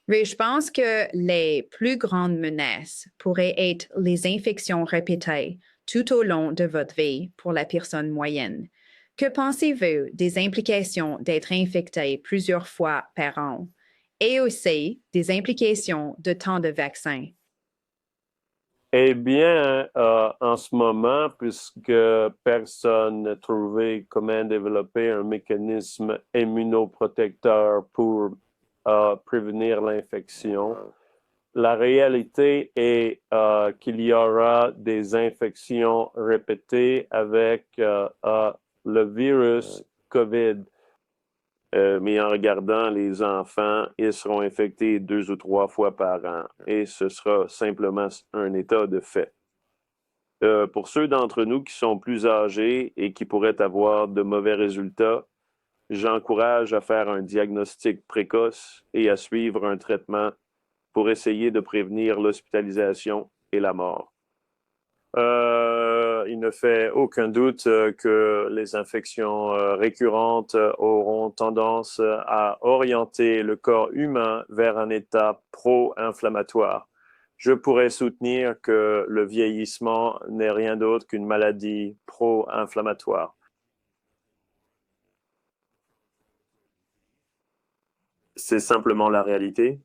Oui, je pense que les plus grandes menaces pourraient être les infections répétées tout au long de votre vie pour la personne moyenne. Que pensez-vous des implications d'être infecté plusieurs fois par an et aussi des implications de temps de vaccin? Eh bien, en ce moment, puisque personne n'a trouvé comment développer un mécanisme immunoprotecteur pour prévenir l'infection, la réalité est qu'il y aura des infections répétées avec le virus COVID. Mais en regardant les enfants, ils seront infectés 2 ou 3 fois par an et ce sera simplement un état de fait. Pour ceux d'entre nous qui sont plus âgés et qui pourraient avoir de mauvais résultats, j'encourage à faire un diagnostic précoce et à suivre un traitement pour essayer de prévenir l'hospitalisation et la mort. Il ne fait aucun doute que les infections récurrentes auront tendance à orienter le corps humain vers un état pro-inflammatoire. Je pourrais soutenir que le vieillissement n'est rien d'autre qu'une maladie pro-inflammatoire. C'est simplement la réalité.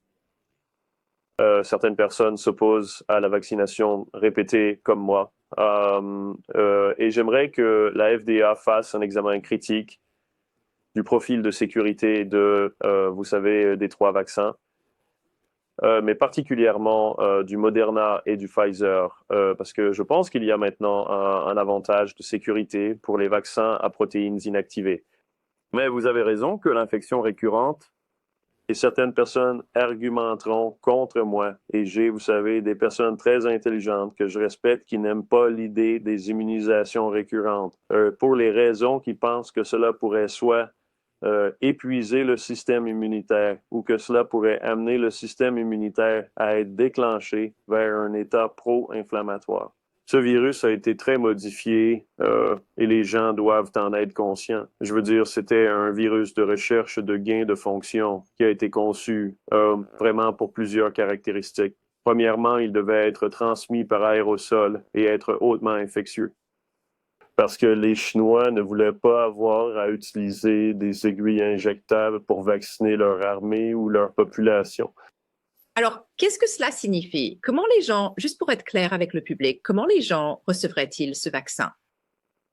Certaines personnes s'opposent à la vaccination répétée comme moi. Et j'aimerais que la FDA fasse un examen critique du profil de sécurité vous savez, des 3 vaccins, mais particulièrement du Moderna et du Pfizer, parce que je pense qu'il y a maintenant un avantage de sécurité pour les vaccins à protéines inactivées. Mais vous avez raison que l'infection récurrente et certaines personnes argumenteront contre moi. Et j'ai, vous savez, des personnes très intelligentes que je respecte qui n'aiment pas l'idée des immunisations récurrentes pour les raisons qui pensent que cela pourrait soit épuiser le système immunitaire ou que cela pourrait amener le système immunitaire à être déclenché vers un état pro-inflammatoire. Ce virus a été très modifié et les gens doivent en être conscients. Je veux dire, c'était un virus de recherche de gain de fonction qui a été conçu vraiment pour plusieurs caractéristiques. Premièrement, il devait être transmis par aérosol et être hautement infectieux parce que les Chinois ne voulaient pas avoir à utiliser des aiguilles injectables pour vacciner leur armée ou leur population. Alors, qu'est-ce que cela signifie? Comment les gens, juste pour être clair avec le public, comment les gens recevraient-ils ce vaccin?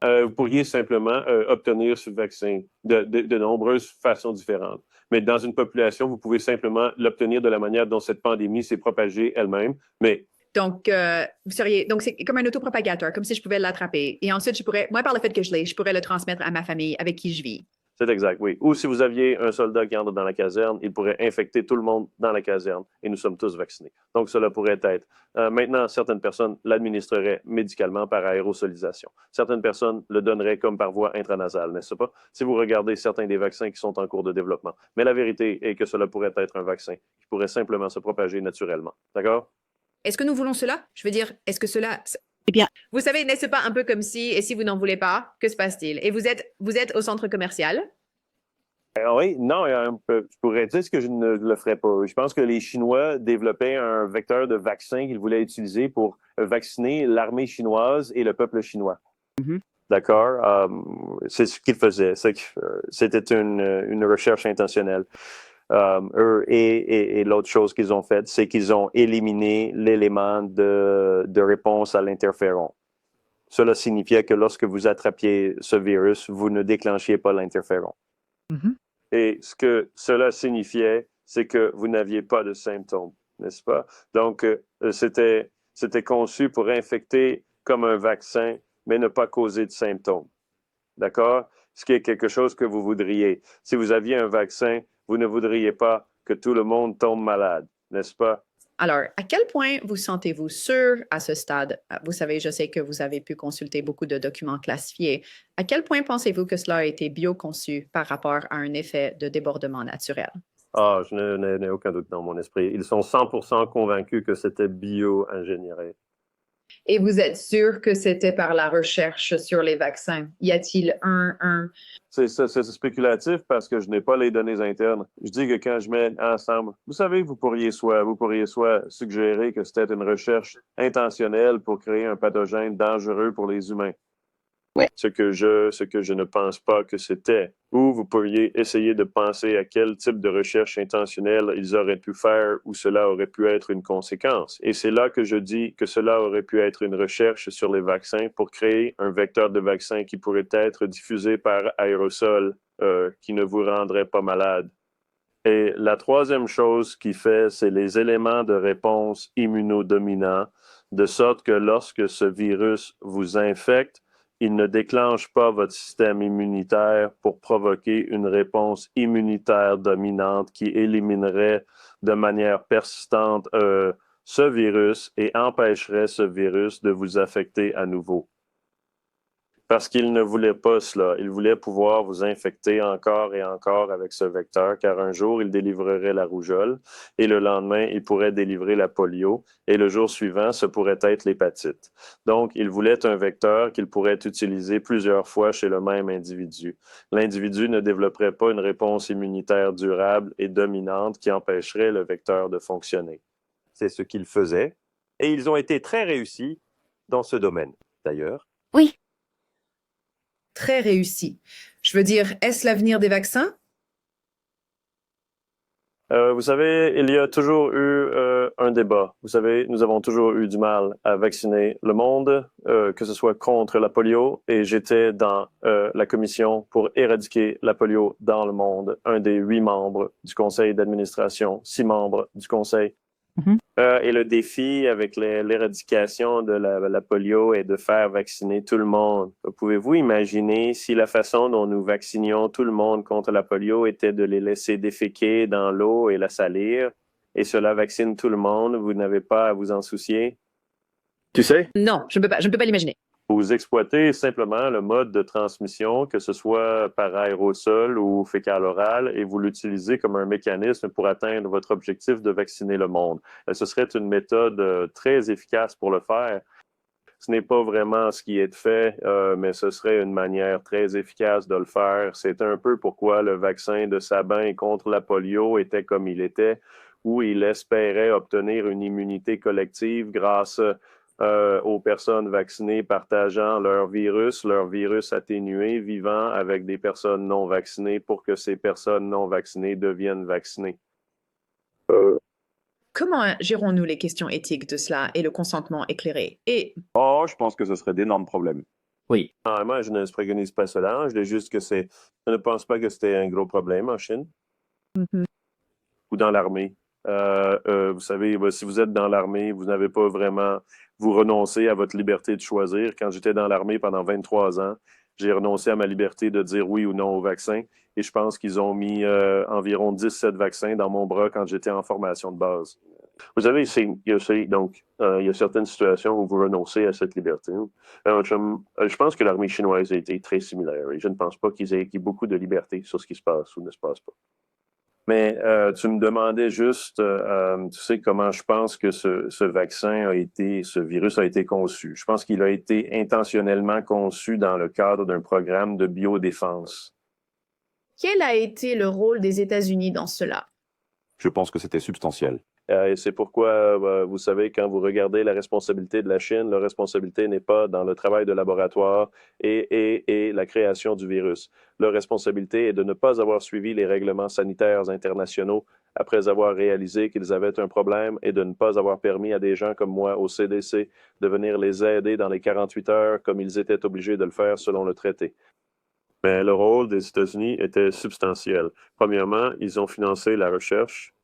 Vous pourriez simplement obtenir ce vaccin de nombreuses façons différentes. Mais dans une population, vous pouvez simplement l'obtenir de la manière dont cette pandémie s'est propagée elle-même. Mais Donc, donc c'est comme un autopropagateur, comme si je pouvais l'attraper. Et ensuite, moi, par le fait que je l'ai, je pourrais le transmettre à ma famille avec qui je vis. c'est exact, oui. Ou si vous aviez un soldat qui entre dans la caserne, il pourrait infecter tout le monde dans la caserne et nous sommes tous vaccinés. Donc, cela pourrait être. Maintenant, certaines personnes l'administreraient médicalement par aérosolisation. Certaines personnes le donneraient comme par voie intranasale, n'est-ce pas? Si vous regardez certains des vaccins qui sont en cours de développement. Mais la vérité est que cela pourrait être un vaccin qui pourrait simplement se propager naturellement. D'accord? Est-ce que nous voulons cela? Je veux dire, est-ce que cela... Eh bien, Vous savez, n'est-ce pas un peu comme si, et si vous n'en voulez pas, que se passe-t-il? Et vous êtes au centre commercial? Oui, non, je pourrais dire ce que je ne le ferais pas. Je pense que les Chinois développaient un vecteur de vaccin qu'ils voulaient utiliser pour vacciner l'armée chinoise et le peuple chinois. mhm. D'accord? C'est ce qu'ils faisaient. C'était une recherche intentionnelle. Et l'autre chose qu'ils ont faite, c'est qu'ils ont éliminé l'élément de réponse à l'interféron. Cela signifiait que lorsque vous attrapiez ce virus, vous ne déclenchiez pas l'interféron. Mhm. Et ce que cela signifiait, c'est que vous n'aviez pas de symptômes, n'est-ce pas? Donc, c'était conçu pour infecter comme un vaccin, mais ne pas causer de symptômes. D'accord? Ce qui est quelque chose que vous voudriez. Si vous aviez un vaccin, vous ne voudriez pas que tout le monde tombe malade, n'est-ce pas? Alors, à quel point vous sentez-vous sûr à ce stade? Vous savez, je sais que vous avez pu consulter beaucoup de documents classifiés. À quel point pensez-vous que cela a été bioconçu par rapport à un effet de débordement naturel? Ah, n'ai aucun doute dans mon esprit. Ils sont 100% convaincus que c'était bio-ingénieré. Et vous êtes sûr que c'était par la recherche sur les vaccins? Y a-t-il un... C'est spéculatif parce que je n'ai pas les données internes. Je dis que quand je mets ensemble, vous pourriez soit suggérer que c'était une recherche intentionnelle pour créer un pathogène dangereux pour les humains. Ouais. Ce que je ne pense pas que c'était. Ou vous pourriez essayer de penser à quel type de recherche intentionnelle ils auraient pu faire ou cela aurait pu être une conséquence. Et c'est là que je dis que cela aurait pu être une recherche sur les vaccins pour créer un vecteur de vaccin qui pourrait être diffusé par aérosol qui ne vous rendrait pas malade. Et la troisième chose qui fait, c'est les éléments de réponse immunodominants, de sorte que lorsque ce virus vous infecte, il ne déclenche pas votre système immunitaire pour provoquer une réponse immunitaire dominante qui éliminerait de manière persistante ce virus et empêcherait ce virus de vous affecter à nouveau. Parce qu'il ne voulait pas cela. Il voulait pouvoir vous infecter encore et encore avec ce vecteur, car un jour, il délivrerait la rougeole, et le lendemain, il pourrait délivrer la polio, et le jour suivant, ce pourrait être l'hépatite. Donc, il voulait un vecteur qu'il pourrait utiliser plusieurs fois chez le même individu. L'individu ne développerait pas une réponse immunitaire durable et dominante qui empêcherait le vecteur de fonctionner. C'est ce qu'ils faisaient, et ils ont été très réussis dans ce domaine. D'ailleurs, Oui. Très réussi. Je veux dire, est-ce l'avenir des vaccins? Vous savez, il y a toujours eu un débat. Vous savez, nous avons toujours eu du mal à vacciner le monde, que ce soit contre la polio, et j'étais dans la commission pour éradiquer la polio dans le monde, un des 8 membres du conseil d'administration, 6 membres du conseil. Et le défi avec l'éradication de la polio est de faire vacciner tout le monde. Pouvez-vous imaginer si la façon dont nous vaccinions tout le monde contre la polio était de les laisser déféquer dans l'eau et la salir, et cela vaccine tout le monde, vous n'avez pas à vous en soucier? Tu sais? Non, je ne peux pas l'imaginer. Vous exploitez simplement le mode de transmission, que ce soit par aérosol ou fécal-oral, et vous l'utilisez comme un mécanisme pour atteindre votre objectif de vacciner le monde. Ce serait une méthode très efficace pour le faire. Ce n'est pas vraiment ce qui est fait, mais ce serait une manière très efficace de le faire. C'est un peu pourquoi le vaccin de Sabin contre la polio était comme il était, où il espérait obtenir une immunité collective grâce aux personnes vaccinées partageant leur virus atténué, vivant avec des personnes non vaccinées pour que ces personnes non vaccinées deviennent vaccinées. Comment gérons-nous les questions éthiques de cela et le consentement éclairé? Et Oh, je pense que ce serait d'énormes problèmes. Oui. Moi, je ne préconise pas cela. Je dis juste que je ne pense pas que c'était un gros problème en Chine ou dans l'armée. Vous savez, si vous êtes dans l'armée, vous n'avez pas vraiment, vous renoncez à votre liberté de choisir. Quand j'étais dans l'armée pendant 23 ans, j'ai renoncé à ma liberté de dire oui ou non au vaccin. Et je pense qu'ils ont mis environ 17 vaccins dans mon bras quand j'étais en formation de base. Vous savez, il y a certaines situations où vous renoncez à cette liberté. Je pense que l'armée chinoise a été très similaire et je ne pense pas qu'ils aient beaucoup de liberté sur ce qui se passe ou ne se passe pas. Mais tu me demandais juste, tu sais, comment je pense que ce virus a été conçu. Je pense qu'il a été intentionnellement conçu dans le cadre d'un programme de biodéfense. quel a été le rôle des États-Unis dans cela? Je pense que c'était substantiel. Et c'est pourquoi, vous savez, quand vous regardez la responsabilité de la Chine, la responsabilité n'est pas dans le travail de laboratoire et la création du virus. Leur responsabilité est de ne pas avoir suivi les règlements sanitaires internationaux après avoir réalisé qu'ils avaient un problème et de ne pas avoir permis à des gens comme moi au CDC de venir les aider dans les 48 heures comme ils étaient obligés de le faire selon le traité. Mais le rôle des États-Unis était substantiel. Premièrement, ils ont financé la recherche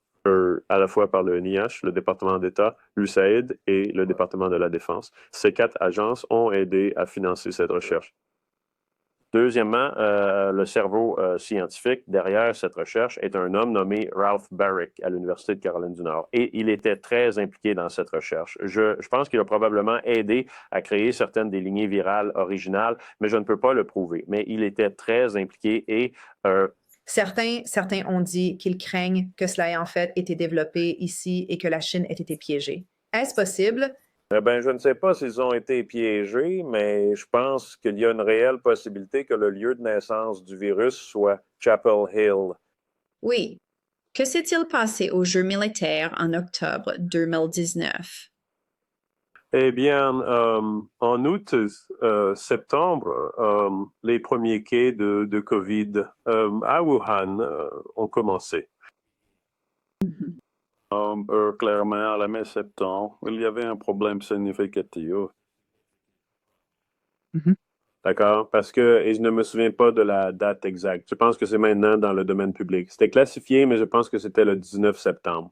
à la fois par le NIH, le département d'État, l'USAID et le département de la Défense. Ces 4 agences ont aidé à financer cette recherche. Deuxièmement, le cerveau scientifique derrière cette recherche est un homme nommé Ralph Baric à l'Université de Caroline du Nord. Et il était très impliqué dans cette recherche. Je pense qu'il a probablement aidé à créer certaines des lignées virales originales, mais je ne peux pas le prouver. Mais il était très impliqué et Certains ont dit qu'ils craignent que cela ait en fait été développé ici et que la Chine ait été piégée. Est-ce possible? Eh ben, je ne sais pas s'ils ont été piégés, mais je pense qu'il y a une réelle possibilité que le lieu de naissance du virus soit Chapel Hill. Oui. Que s'est-il passé aux Jeux militaires en octobre 2019? Eh bien, en août, septembre, les premiers cas de COVID à Wuhan ont commencé. Clairement, à la mi-septembre, il y avait un problème significatif. D'accord? Parce que, et je ne me souviens pas de la date exacte. Je pense que c'est maintenant dans le domaine public. C'était classifié, mais je pense que c'était le 19 septembre.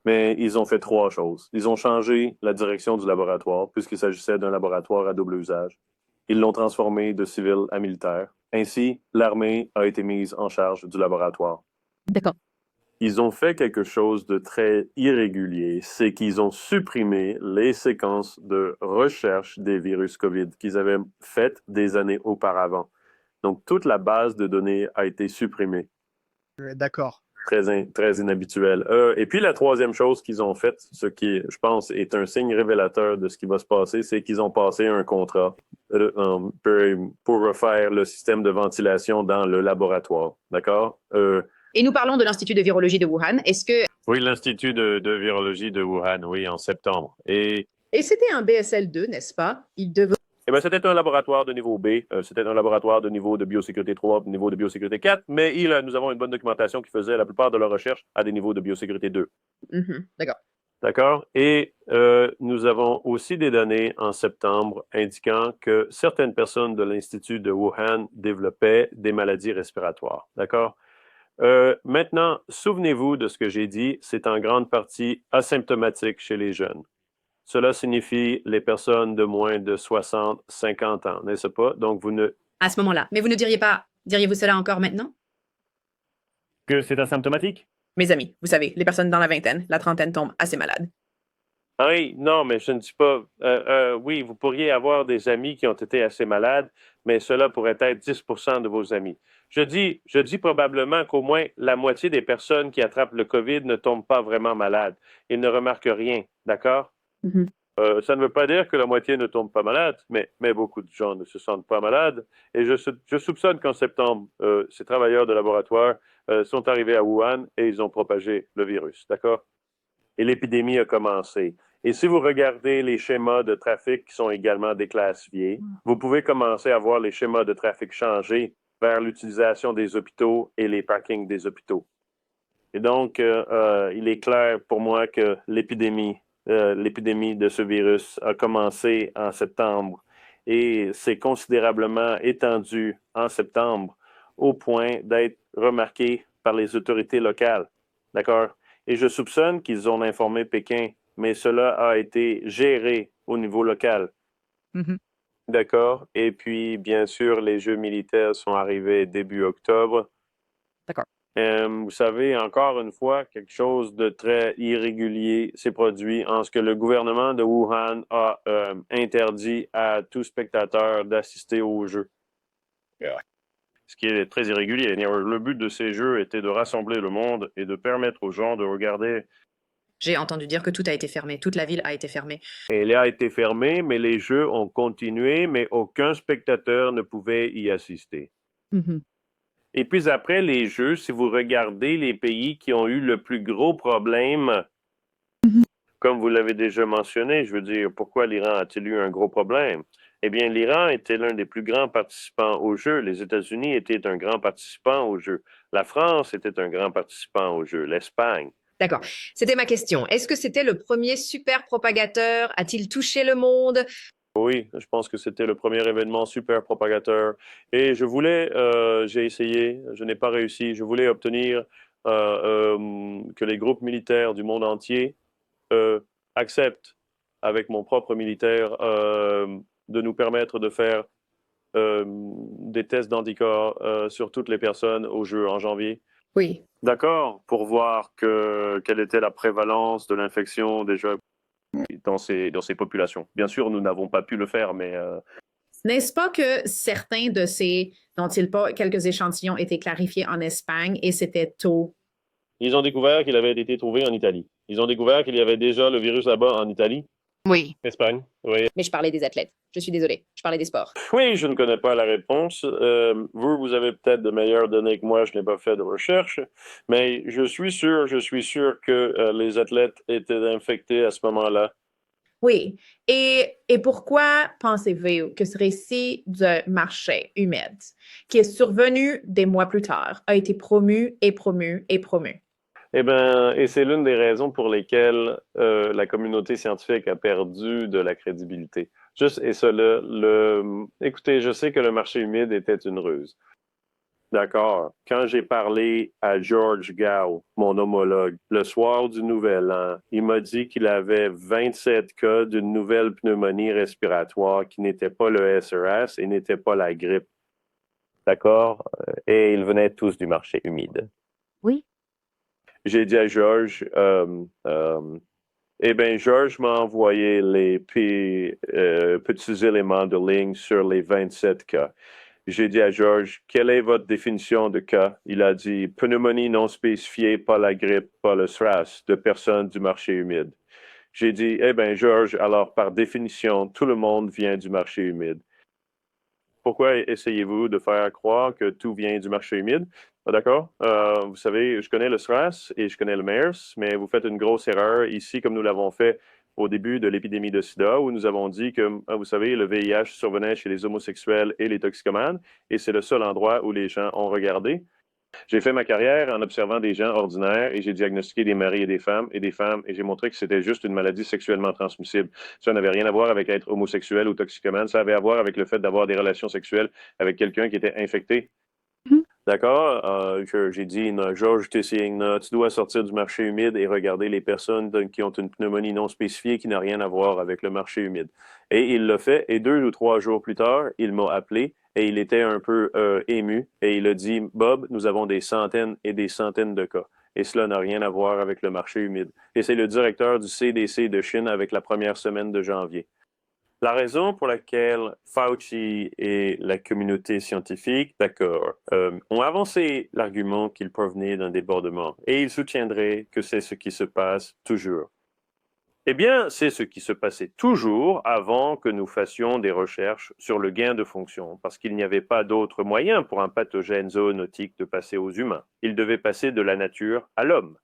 Mais ils ont fait trois choses. Ils ont changé la direction du laboratoire, puisqu'il s'agissait d'un laboratoire à double usage. Ils l'ont transformé de civil à militaire. Ainsi, l'armée a été mise en charge du laboratoire. D'accord. Ils ont fait quelque chose de très irrégulier, c'est qu'ils ont supprimé les séquences de recherche des virus COVID qu'ils avaient faites des années auparavant. Donc, toute la base de données a été supprimée. D'accord. Très inhabituel. Et puis, la troisième chose qu'ils ont faite, ce qui, je pense, est un signe révélateur de ce qui va se passer, c'est qu'ils ont passé un contrat pour refaire le système de ventilation dans le laboratoire. D'accord? Et nous parlons de l'Institut de virologie de Wuhan. Est-ce que... Oui, l'Institut de virologie de Wuhan, oui, en septembre. Et c'était un BSL-2, n'est-ce pas? Il devait... Eh bien, c'était un laboratoire de niveau B. C'était un laboratoire de niveau de biosécurité 3, de niveau de biosécurité 4, mais nous avons une bonne documentation qui faisait la plupart de leurs recherches à des niveaux de biosécurité 2. D'accord. D'accord? Et nous avons aussi des données en septembre indiquant que certaines personnes de l'Institut de Wuhan développaient des maladies respiratoires. D'accord? Maintenant, souvenez-vous de ce que j'ai dit, c'est en grande partie asymptomatique chez les jeunes. Cela signifie les personnes de moins de 60, 50 ans, n'est-ce pas? Donc, vous ne... À ce moment-là. Mais vous ne diriez-vous cela encore maintenant? Que c'est asymptomatique? Mes amis, vous savez, les personnes dans la vingtaine, la trentaine tombent assez malades. Ah oui, non, mais je ne dis pas... oui, vous pourriez avoir des amis qui ont été assez malades, mais cela pourrait être 10% de vos amis. Je dis probablement qu'au moins la moitié des personnes qui attrapent le COVID ne tombent pas vraiment malades. Ils ne remarquent rien, d'accord? Ça ne veut pas dire que la moitié ne tombe pas malade, mais beaucoup de gens ne se sentent pas malades. Et je soupçonne qu'en septembre, ces travailleurs de laboratoire sont arrivés à Wuhan et ils ont propagé le virus, d'accord? Et l'épidémie a commencé. Et si vous regardez les schémas de trafic qui sont également déclassifiés, vous pouvez commencer à voir les schémas de trafic changer vers l'utilisation des hôpitaux et les parkings des hôpitaux. Et donc, il est clair pour moi que l'épidémie de ce virus a commencé en septembre et s'est considérablement étendue en septembre au point d'être remarqué par les autorités locales. D'accord? Et je soupçonne qu'ils ont informé Pékin, mais cela a été géré au niveau local. D'accord? Et puis, bien sûr, les Jeux militaires sont arrivés début octobre. D'accord. Vous savez, encore une fois, quelque chose de très irrégulier s'est produit en ce que le gouvernement de Wuhan a interdit à tout spectateur d'assister aux Jeux. Ce qui est très irrégulier. Le but de ces Jeux était de rassembler le monde et de permettre aux gens de regarder. J'ai entendu dire que tout a été fermé. Toute la ville a été fermée. Elle a été fermée, mais les Jeux ont continué, mais aucun spectateur ne pouvait y assister. Et puis après les Jeux, si vous regardez les pays qui ont eu le plus gros problème, comme vous l'avez déjà mentionné, je veux dire, pourquoi l'Iran a-t-il eu un gros problème? Eh bien, l'Iran était l'un des plus grands participants aux Jeux. Les États-Unis étaient un grand participant aux Jeux. La France était un grand participant aux Jeux. L'Espagne. D'accord. C'était ma question. Est-ce que c'était le premier super propagateur? A-t-il touché le monde? Oui, je pense que c'était le premier événement super propagateur. Et j'ai essayé, je n'ai pas réussi. Je voulais obtenir que les groupes militaires du monde entier acceptent, avec mon propre militaire, de nous permettre de faire des tests d'anticorps sur toutes les personnes aux Jeux en janvier. Oui. D'accord, pour voir quelle était la prévalence de l'infection déjà dans ces populations. Bien sûr, nous n'avons pas pu le faire, mais... N'est-ce pas que certains de ces, n'ont-ils pas quelques échantillons étaient clarifiés en Espagne et c'était tôt? Ils ont découvert qu'il avait été trouvé en Italie. Ils ont découvert qu'il y avait déjà le virus là-bas en Italie. Oui. Espagne, oui. Mais je parlais des athlètes. Je suis désolée. Je parlais des sports. Oui, je ne connais pas la réponse. Vous avez peut-être de meilleures données que moi, je n'ai pas fait de recherche, mais je suis sûr que les athlètes étaient infectés à ce moment-là. Oui. Et pourquoi pensez-vous que ce récit de marché humide, qui est survenu des mois plus tard, a été promu et promu et promu? Eh bien, et c'est l'une des raisons pour lesquelles la communauté scientifique a perdu de la crédibilité. Juste, et cela, écoutez, je sais que le marché humide était une ruse. D'accord. Quand j'ai parlé à George Gao, mon homologue, le soir du Nouvel An, il m'a dit qu'il avait 27 cas d'une nouvelle pneumonie respiratoire qui n'était pas le SRS et n'était pas la grippe. D'accord? Et ils venaient tous du marché humide. Oui. J'ai dit à George, eh bien, George m'a envoyé les petits éléments de ligne sur les 27 cas. J'ai dit à George, quelle est votre définition de cas? Il a dit, pneumonie non spécifiée, pas la grippe, pas le SRAS, de personnes du marché humide. J'ai dit, eh bien, George, alors par définition, tout le monde vient du marché humide. Pourquoi essayez-vous de faire croire que tout vient du marché humide? Ah, d'accord? Vous savez, je connais le SRAS et je connais le MERS, mais vous faites une grosse erreur ici, comme nous l'avons fait au début de l'épidémie de sida, où nous avons dit que, vous savez, le VIH survenait chez les homosexuels et les toxicomanes, et c'est le seul endroit où les gens ont regardé. J'ai fait ma carrière en observant des gens ordinaires et j'ai diagnostiqué des maris et des femmes, et j'ai montré que c'était juste une maladie sexuellement transmissible. Ça n'avait rien à voir avec être homosexuel ou toxicomane, ça avait à voir avec le fait d'avoir des relations sexuelles avec quelqu'un qui était infecté. D'accord? J'ai dit, George Tessing, tu dois sortir du marché humide et regarder les personnes qui ont une pneumonie non spécifiée qui n'a rien à voir avec le marché humide. Et il l'a fait, et 2 ou 3 jours plus tard, il m'a appelé et il était un peu ému et il a dit, Bob, nous avons des centaines et des centaines de cas. Et cela n'a rien à voir avec le marché humide. Et c'est le directeur du CDC de Chine avec la première semaine de janvier. La raison pour laquelle Fauci et la communauté scientifique, d'accord, ont avancé l'argument qu'il provenait d'un débordement et ils soutiendraient que c'est ce qui se passe toujours. Eh bien, c'est ce qui se passait toujours avant que nous fassions des recherches sur le gain de fonction, parce qu'il n'y avait pas d'autre moyen pour un pathogène zoonotique de passer aux humains. Il devait passer de la nature à l'homme.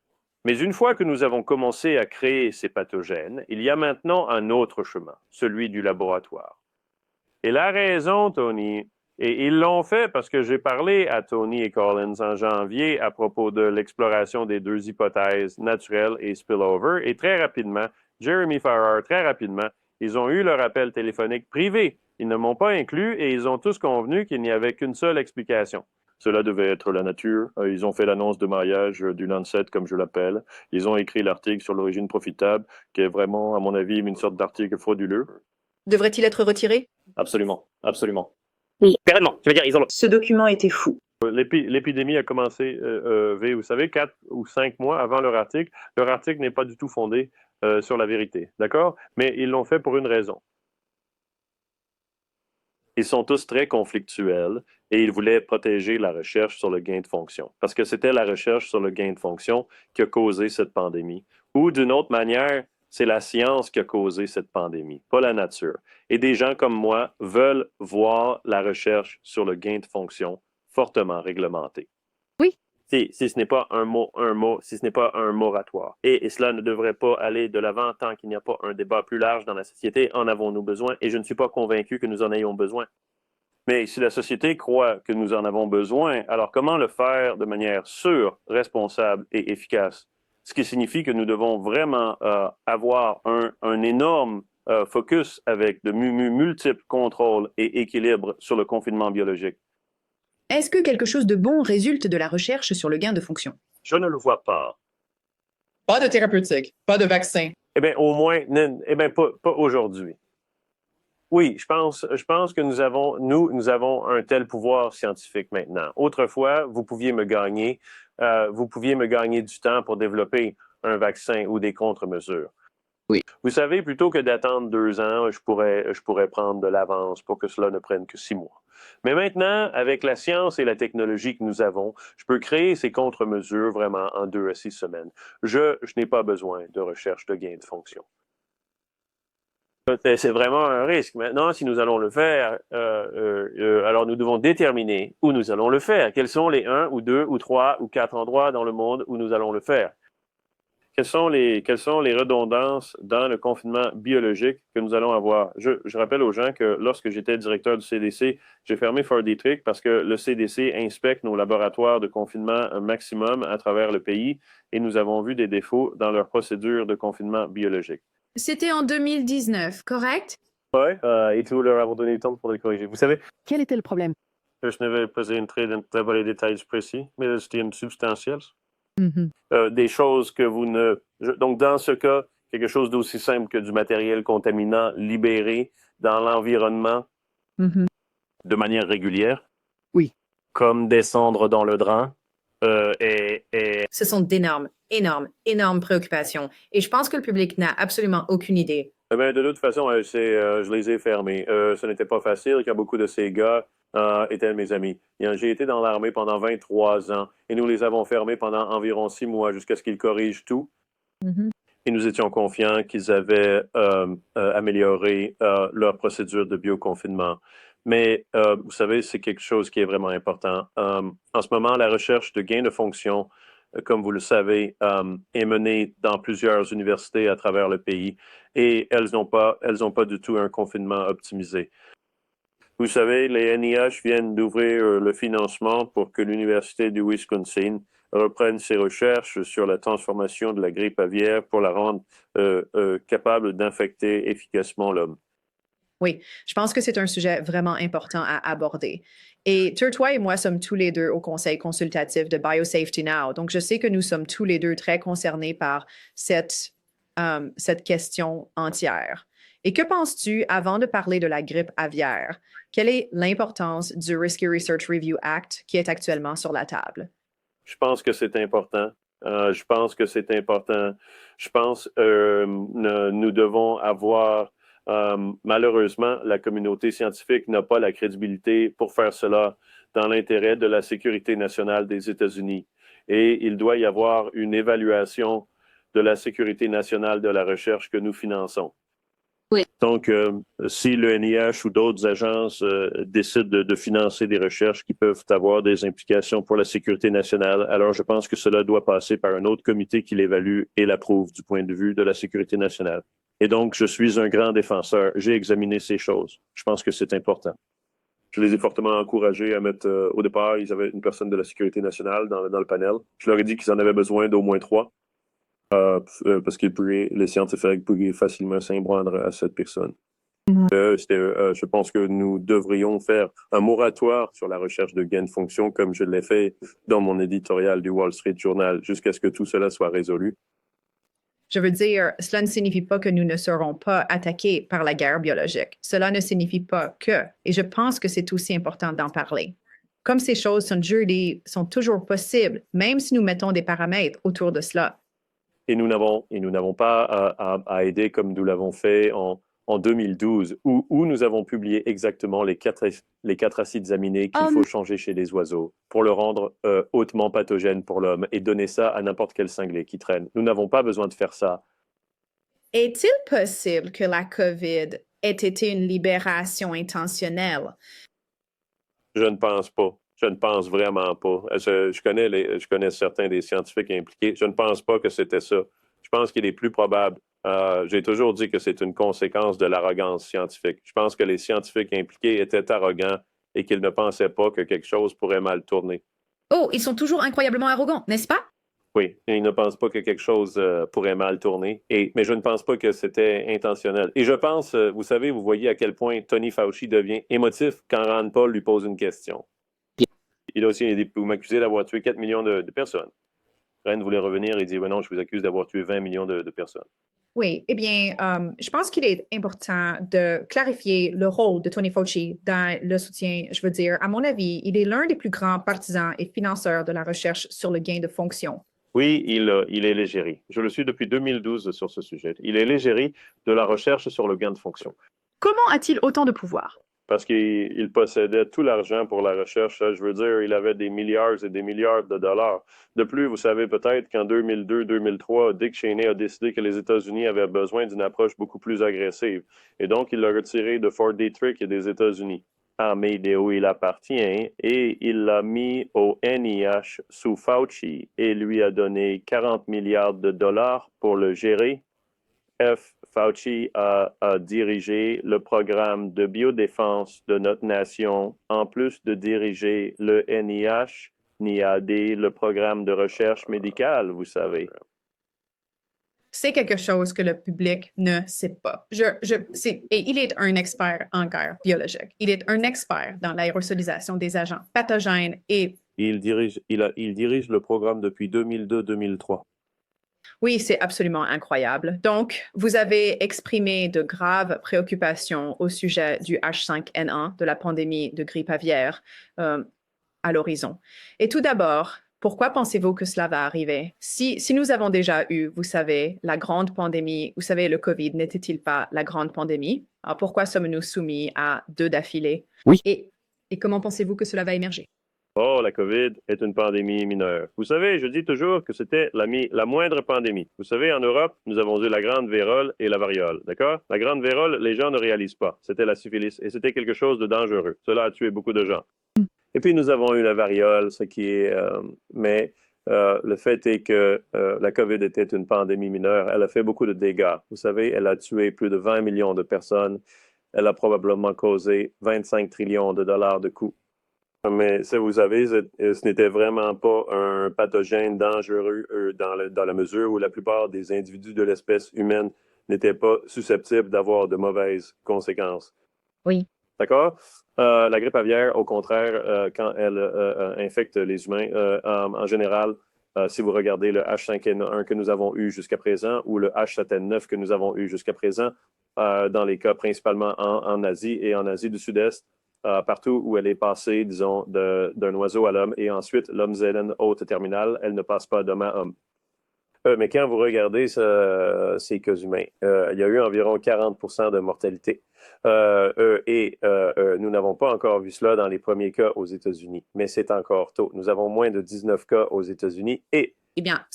Mais une fois que nous avons commencé à créer ces pathogènes, il y a maintenant un autre chemin, celui du laboratoire. Et la raison, Tony, et ils l'ont fait parce que j'ai parlé à Tony et Collins en janvier à propos de l'exploration des 2 hypothèses naturelles et spillover, et très rapidement, Jeremy Farrar, très rapidement, ils ont eu leur appel téléphonique privé. Ils ne m'ont pas inclus et ils ont tous convenu qu'il n'y avait qu'une seule explication. Cela devait être la nature. Ils ont fait l'annonce de mariage du Lancet, comme je l'appelle. Ils ont écrit l'article sur l'origine profitable, qui est vraiment, à mon avis, une sorte d'article frauduleux. Devrait-il être retiré? Absolument, absolument. Oui. Pérenne, je veux dire, Ce document était fou. L'épidémie a commencé, vous savez, 4 ou 5 mois avant leur article. Leur article n'est pas du tout fondé sur la vérité, d'accord? Mais ils l'ont fait pour une raison. Ils sont tous très conflictuels et ils voulaient protéger la recherche sur le gain de fonction. Parce que c'était la recherche sur le gain de fonction qui a causé cette pandémie. Ou d'une autre manière, c'est la science qui a causé cette pandémie, pas la nature. Et des gens comme moi veulent voir la recherche sur le gain de fonction fortement réglementée. Oui. Si ce n'est pas si ce n'est pas un moratoire. Et cela ne devrait pas aller de l'avant tant qu'il n'y a pas un débat plus large dans la société. En avons-nous besoin? Et je ne suis pas convaincu que nous en ayons besoin. Mais si la société croit que nous en avons besoin, alors comment le faire de manière sûre, responsable et efficace? Ce qui signifie que nous devons vraiment avoir un énorme focus avec de multiples contrôles et équilibres sur le confinement biologique. Est-ce que quelque chose de bon résulte de la recherche sur le gain de fonction? Je ne le vois pas. Pas de thérapeutique, pas de vaccin. Eh bien, au moins, pas aujourd'hui. Oui, je pense que nous avons un tel pouvoir scientifique maintenant. Autrefois, vous pouviez me gagner du temps pour développer un vaccin ou des contre-mesures. Oui. Vous savez, plutôt que d'attendre 2 ans, je pourrais prendre de l'avance pour que cela ne prenne que 6 mois. Mais maintenant, avec la science et la technologie que nous avons, je peux créer ces contre-mesures vraiment en 2 à 6 semaines. Je n'ai pas besoin de recherche de gain de fonction. C'est vraiment un risque. Maintenant, si nous allons le faire, alors nous devons déterminer où nous allons le faire. Quels sont les 1 ou 2 ou 3 ou 4 endroits dans le monde où nous allons le faire? Quelles sont les redondances dans le confinement biologique que nous allons avoir? Je rappelle aux gens que lorsque j'étais directeur du CDC, j'ai fermé Fort Detrick parce que le CDC inspecte nos laboratoires de confinement un maximum à travers le pays et nous avons vu des défauts dans leur procédure de confinement biologique. C'était en 2019, correct? Oui, et nous leur avons donné le temps pour les corriger. Vous savez, Quel était le problème? je ne vais pas entrer dans les détails précis, mais c'était une substantielle. Des choses que vous ne... Donc, dans ce cas, quelque chose d'aussi simple que du matériel contaminant libéré dans l'environnement de manière régulière. Oui. Comme descendre dans le drain. Ce sont d'énormes préoccupations. Et je pense que le public n'a absolument aucune idée. De toute façon, je les ai fermés. Ce n'était pas facile car beaucoup de ces gars étaient mes amis. J'ai été dans l'armée pendant 23 ans et nous les avons fermés pendant environ 6 mois jusqu'à ce qu'ils corrigent tout. Et nous étions confiants qu'ils avaient amélioré leur procédure de bioconfinement. Mais vous savez, c'est quelque chose qui est vraiment important. En ce moment, la recherche de gains de fonction, comme vous le savez, est menée dans plusieurs universités à travers le pays et elles n'ont pas du tout un confinement optimisé. Vous savez, les NIH viennent d'ouvrir le financement pour que l'Université du Wisconsin reprenne ses recherches sur la transformation de la grippe aviaire pour la rendre capable d'infecter efficacement l'homme. Oui, je pense que c'est un sujet vraiment important à aborder. Et toi et moi sommes tous les deux au Conseil consultatif de BioSafety Now. Donc, je sais que nous sommes tous les deux très concernés par cette question entière. Et que penses-tu, avant de parler de la grippe aviaire, quelle est l'importance du Risky Research Review Act qui est actuellement sur la table? Je pense que c'est important. Je pense nous devons avoir... malheureusement, la communauté scientifique n'a pas la crédibilité pour faire cela dans l'intérêt de la sécurité nationale des États-Unis. Et il doit y avoir une évaluation de la sécurité nationale de la recherche que nous finançons. Oui. Donc, si le NIH ou d'autres agences décident de financer des recherches qui peuvent avoir des implications pour la sécurité nationale, alors je pense que cela doit passer par un autre comité qui l'évalue et l'approuve du point de vue de la sécurité nationale. Et donc, je suis un grand défenseur. J'ai examiné ces choses. Je pense que c'est important. Je les ai fortement encouragés à mettre, au départ, ils avaient une personne de la sécurité nationale dans le panel. Je leur ai dit qu'ils en avaient besoin d'au moins 3, parce que les scientifiques pourraient facilement s'imbrandre à cette personne. Je pense que nous devrions faire un moratoire sur la recherche de gains de fonction, comme je l'ai fait dans mon éditorial du Wall Street Journal, jusqu'à ce que tout cela soit résolu. Je veux dire, cela ne signifie pas que nous ne serons pas attaqués par la guerre biologique. Cela ne signifie pas que, et je pense que c'est aussi important d'en parler. Comme ces choses sont toujours possibles, même si nous mettons des paramètres autour de cela. Et nous n'avons pas à aider comme nous l'avons fait en 2012, où nous avons publié exactement les quatre acides aminés qu'il faut changer chez les oiseaux pour le rendre hautement pathogène pour l'homme et donner ça à n'importe quel cinglé qui traîne. Nous n'avons pas besoin de faire ça. Est-il possible que la COVID ait été une libération intentionnelle? Je ne pense pas. Je ne pense vraiment pas. Je connais certains des scientifiques impliqués. Je ne pense pas que c'était ça. Je pense qu'il est plus probable. J'ai toujours dit que c'est une conséquence de l'arrogance scientifique. Je pense que les scientifiques impliqués étaient arrogants et qu'ils ne pensaient pas que quelque chose pourrait mal tourner. Oh, ils sont toujours incroyablement arrogants, n'est-ce pas? Oui, ils ne pensent pas que quelque chose pourrait mal tourner, mais je ne pense pas que c'était intentionnel. Et je pense, vous savez, vous voyez à quel point Tony Fauci devient émotif quand Rand Paul lui pose une question. Il a aussi, vous m'accusez d'avoir tué 4 millions de personnes. Rand voulait revenir et dit, ouais, non, je vous accuse d'avoir tué 20 millions de personnes. Oui, eh bien, je pense qu'il est important de clarifier le rôle de Tony Fauci dans le soutien. Je veux dire, à mon avis, il est l'un des plus grands partisans et financeurs de la recherche sur le gain de fonction. Oui, il est l'égérie. Je le suis depuis 2012 sur ce sujet. Il est l'égérie de la recherche sur le gain de fonction. Comment a-t-il autant de pouvoir? parce qu'il possédait tout l'argent pour la recherche. Je veux dire, il avait des milliards et des milliards de dollars. De plus, vous savez peut-être qu'en 2002-2003, Dick Cheney a décidé que les États-Unis avaient besoin d'une approche beaucoup plus agressive. Et donc, il l'a retiré de Fort Detrick et des États-Unis. Mais de où il appartient, et il l'a mis au NIH sous Fauci et lui a donné 40 milliards de dollars pour le gérer. Fauci a dirigé le programme de biodéfense de notre nation, en plus de diriger le NIH, NIAD, le programme de recherche médicale, vous savez. C'est quelque chose que le public ne sait pas. Et il est un expert en guerre biologique. Il est un expert dans l'aérosolisation des agents pathogènes et... Il dirige le programme depuis 2002-2003. Oui, c'est absolument incroyable. Donc, vous avez exprimé de graves préoccupations au sujet du H5N1, de la pandémie de grippe aviaire, à l'horizon. Et tout d'abord, pourquoi pensez-vous que cela va arriver? Si nous avons déjà eu, vous savez, la grande pandémie, vous savez, le COVID n'était-il pas la grande pandémie? Alors pourquoi sommes-nous soumis à 2 d'affilée? Oui. Et comment pensez-vous que cela va émerger? Oh, la COVID est une pandémie mineure. Vous savez, je dis toujours que c'était la moindre pandémie. Vous savez, en Europe, nous avons eu la grande vérole et la variole, d'accord? La grande vérole, les gens ne réalisent pas. C'était la syphilis et c'était quelque chose de dangereux. Cela a tué beaucoup de gens. Et puis, nous avons eu la variole, ce qui est... le fait est que la COVID était une pandémie mineure. Elle a fait beaucoup de dégâts. Vous savez, elle a tué plus de 20 millions de personnes. Elle a probablement causé 25 trillions de dollars de coûts. Mais ça, vous savez, ce n'était vraiment pas un pathogène dangereux dans la mesure où la plupart des individus de l'espèce humaine n'étaient pas susceptibles d'avoir de mauvaises conséquences. Oui. D'accord? La grippe aviaire, au contraire, quand elle infecte les humains, en général, si vous regardez le H5N1 que nous avons eu jusqu'à présent ou le H7N9 que nous avons eu jusqu'à présent, dans les cas principalement en Asie et en Asie du Sud-Est, partout où elle est passée, disons, d'un oiseau à l'homme, et ensuite l'homme zélène haute terminale, elle ne passe pas d'homme à homme. Mais quand vous regardez ces cas humains, il y a eu environ 40% de mortalité. Nous n'avons pas encore vu cela dans les premiers cas aux États-Unis, mais c'est encore tôt. Nous avons moins de 19 cas aux États-Unis et... Eh bien,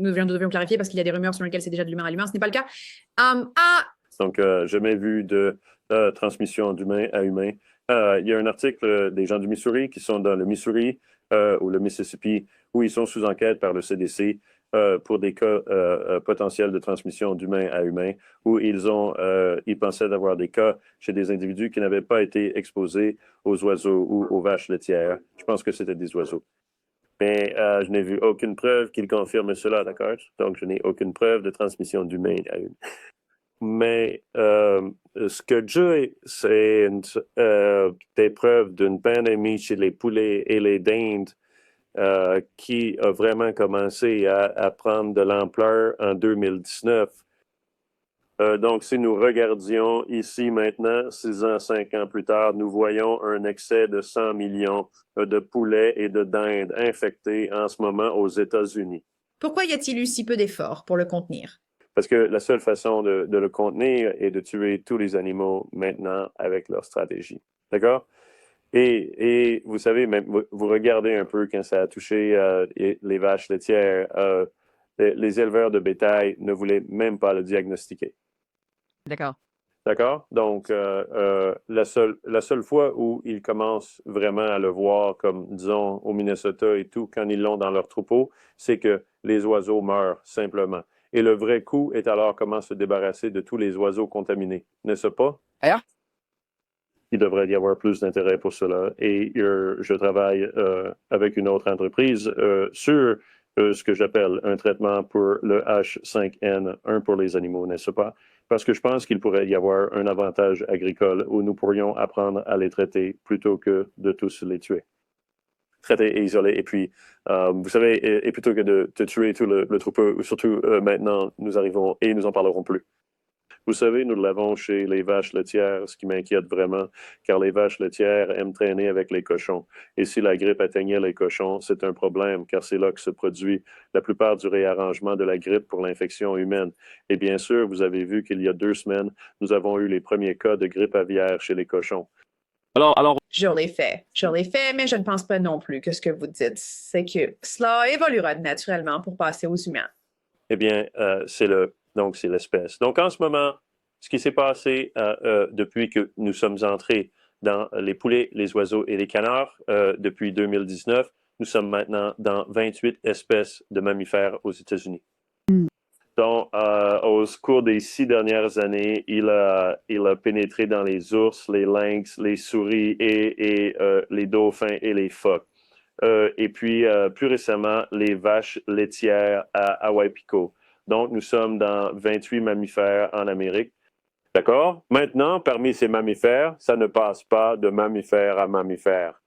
nous devions clarifier parce qu'il y a des rumeurs selon lesquelles c'est déjà de l'humain à l'humain. Ce n'est pas le cas. Donc, jamais vu de transmission d'humain à humain. Il y a un article des gens du Missouri qui sont dans le Missouri ou le Mississippi où ils sont sous enquête par le CDC pour des cas potentiels de transmission d'humain à humain où ils pensaient d'avoir des cas chez des individus qui n'avaient pas été exposés aux oiseaux ou aux vaches laitières. Je pense que c'était des oiseaux. Mais je n'ai vu aucune preuve qu'ils confirment cela, d'accord? Donc, je n'ai aucune preuve de transmission d'humain à humain. Mais ce que j'ai, c'est des preuves d'une pandémie chez les poulets et les dindes qui a vraiment commencé à prendre de l'ampleur en 2019. Donc, si nous regardions ici maintenant, 6 ans, 5 ans plus tard, nous voyons un excès de 100 millions de poulets et de dindes infectés en ce moment aux États-Unis. Pourquoi y a-t-il eu si peu d'efforts pour le contenir? Parce que la seule façon de le contenir est de tuer tous les animaux maintenant avec leur stratégie. D'accord? Et vous savez, même, vous regardez un peu quand ça a touché les vaches laitières, les éleveurs de bétail ne voulaient même pas le diagnostiquer. D'accord. D'accord? Donc, la seule fois où ils commencent vraiment à le voir, comme disons au Minnesota et tout, quand ils l'ont dans leur troupeau, c'est que les oiseaux meurent simplement. Et le vrai coup est alors comment se débarrasser de tous les oiseaux contaminés, n'est-ce pas? D'ailleurs, Il devrait y avoir plus d'intérêt pour cela. Et je travaille avec une autre entreprise sur ce que j'appelle un traitement pour le H5N1 pour les animaux, n'est-ce pas? Parce que je pense qu'il pourrait y avoir un avantage agricole où nous pourrions apprendre à les traiter plutôt que de tous les tuer. Traiter et isoler. Et puis, vous savez, et plutôt que de tuer tout le troupeau, surtout maintenant, nous arrivons et nous en parlerons plus. Vous savez, nous l'avons chez les vaches laitières, ce qui m'inquiète vraiment, car les vaches laitières aiment traîner avec les cochons. Et si la grippe atteignait les cochons, c'est un problème, car c'est là que se produit la plupart du réarrangement de la grippe pour l'infection humaine. Et bien sûr, vous avez vu qu'il y a 2 semaines, nous avons eu les premiers cas de grippe aviaire chez les cochons. Alors, Je l'ai fait, mais je ne pense pas non plus que ce que vous dites, c'est que cela évoluera naturellement pour passer aux humains. Eh bien, c'est l'espèce. Donc, en ce moment, ce qui s'est passé depuis que nous sommes entrés dans les poulets, les oiseaux et les canards, depuis 2019, nous sommes maintenant dans 28 espèces de mammifères aux États-Unis. Donc, au cours des 6 dernières années, il a pénétré dans les ours, les lynx, les souris et les dauphins et les phoques. Et puis, plus récemment, les vaches laitières à Hawaii Pico. Donc, nous sommes dans 28 mammifères en Amérique. D'accord? Maintenant, parmi ces mammifères, ça ne passe pas de mammifère à mammifère.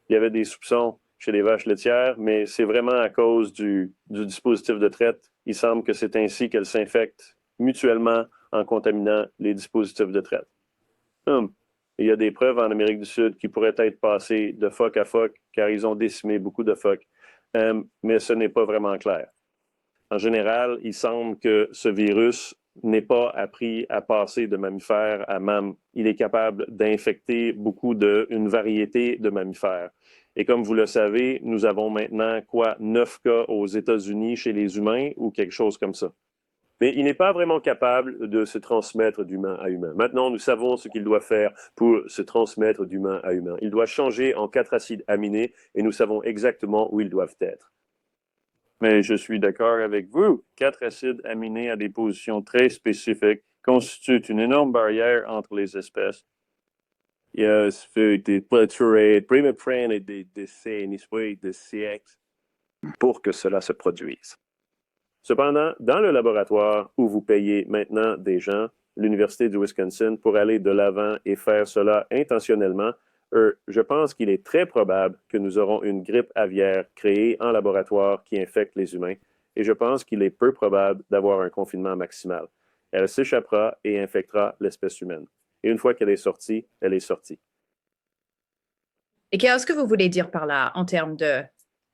Il y avait des soupçons chez les vaches laitières, mais c'est vraiment à cause du dispositif de traite. Il semble que c'est ainsi qu'elles s'infectent mutuellement en contaminant les dispositifs de traite. Il y a des preuves en Amérique du Sud qui pourraient être passées de phoque à phoque, car ils ont décimé beaucoup de phoques. Mais ce n'est pas vraiment clair. En général, il semble que ce virus n'est pas appris à passer de mammifère à mamme. Il est capable d'infecter une variété de mammifères. Et comme vous le savez, nous avons maintenant 9 cas aux États-Unis chez les humains ou quelque chose comme ça. Mais il n'est pas vraiment capable de se transmettre d'humain à humain. Maintenant, nous savons ce qu'il doit faire pour se transmettre d'humain à humain. Il doit changer en 4 acides aminés et nous savons exactement où ils doivent être. Mais je suis d'accord avec vous. 4 acides aminés à des positions très spécifiques constituent une énorme barrière entre les espèces. Il y a des prendre des décennies, des siècles pour que cela se produise. Cependant, dans le laboratoire où vous payez maintenant des gens, l'Université du Wisconsin, pour aller de l'avant et faire cela intentionnellement, je pense qu'il est très probable que nous aurons une grippe aviaire créée en laboratoire qui infecte les humains, et je pense qu'il est peu probable d'avoir un confinement maximal. Elle s'échappera et infectera l'espèce humaine. Et une fois qu'elle est sortie, elle est sortie. Et qu'est-ce que vous voulez dire par là en termes de,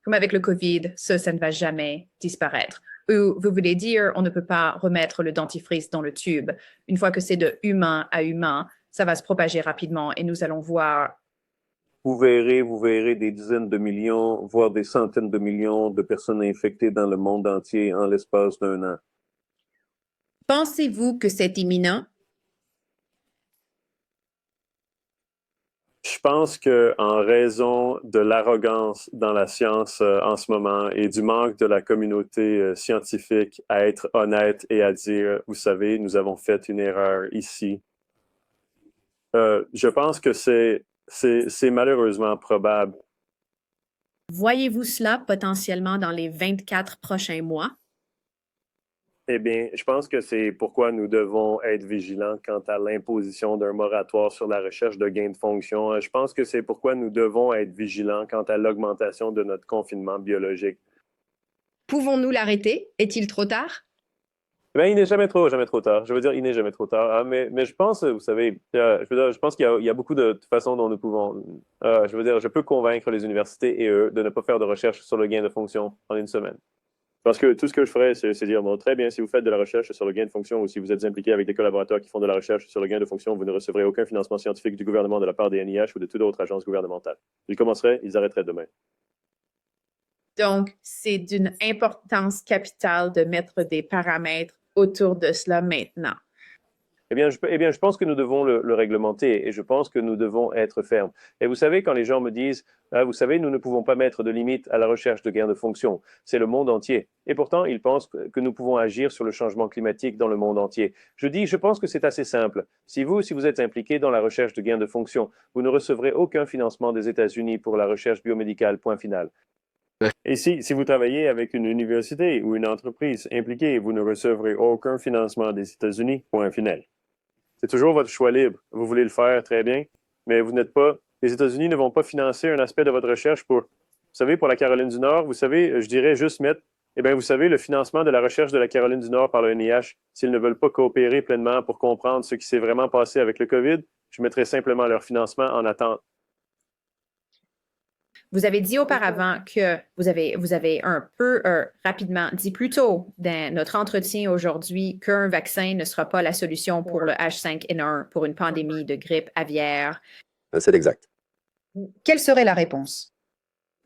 comme avec le COVID, ça ne va jamais disparaître? Ou vous voulez dire, on ne peut pas remettre le dentifrice dans le tube. Une fois que c'est de humain à humain, ça va se propager rapidement et nous allons voir. Vous verrez des dizaines de millions, voire des centaines de millions de personnes infectées dans le monde entier en l'espace d'1 an. Pensez-vous que c'est imminent? Je pense qu'en raison de l'arrogance dans la science en ce moment et du manque de la communauté scientifique à être honnête et à dire, vous savez, nous avons fait une erreur ici. Je pense que c'est malheureusement probable. Voyez-vous cela potentiellement dans les 24 prochains mois? Eh bien, je pense que c'est pourquoi nous devons être vigilants quant à l'imposition d'un moratoire sur la recherche de gains de fonction. Je pense que c'est pourquoi nous devons être vigilants quant à l'augmentation de notre confinement biologique. Pouvons-nous l'arrêter? Est-il trop tard? Bien, il n'est jamais trop tard. Je veux dire, il n'est jamais trop tard. Ah, mais je pense, vous savez, je pense qu'il y a beaucoup de façons dont nous pouvons. Je veux dire, je peux convaincre les universités et eux de ne pas faire de recherche sur le gain de fonction en 1 semaine. Parce que tout ce que je ferais, c'est dire, bon, très bien, si vous faites de la recherche sur le gain de fonction ou si vous êtes impliqué avec des collaborateurs qui font de la recherche sur le gain de fonction, vous ne recevrez aucun financement scientifique du gouvernement de la part des NIH ou de toute autre agence gouvernementale. Ils commenceraient, ils arrêteraient demain. Donc, c'est d'une importance capitale de mettre des paramètres autour de cela maintenant. Eh bien, je pense que nous devons le réglementer et je pense que nous devons être fermes. Et vous savez, quand les gens me disent, ah, vous savez, nous ne pouvons pas mettre de limite à la recherche de gains de fonction, c'est le monde entier. Et pourtant, ils pensent que nous pouvons agir sur le changement climatique dans le monde entier. Je pense que c'est assez simple. Si vous êtes impliqué dans la recherche de gains de fonction, vous ne recevrez aucun financement des États-Unis pour la recherche biomédicale, point final. Et si vous travaillez avec une université ou une entreprise impliquée, vous ne recevrez aucun financement des États-Unis, point final. C'est toujours votre choix libre. Vous voulez le faire, très bien, mais vous n'êtes pas. Les États-Unis ne vont pas financer un aspect de votre recherche pour la Caroline du Nord. Vous savez, je dirais juste mettre, vous savez, le financement de la recherche de la Caroline du Nord par le NIH, s'ils ne veulent pas coopérer pleinement pour comprendre ce qui s'est vraiment passé avec le COVID, je mettrai simplement leur financement en attente. Vous avez dit auparavant que vous avez un peu rapidement dit plus tôt dans notre entretien aujourd'hui qu'un vaccin ne sera pas la solution pour le H5N1, pour une pandémie de grippe aviaire. C'est exact. Quelle serait la réponse?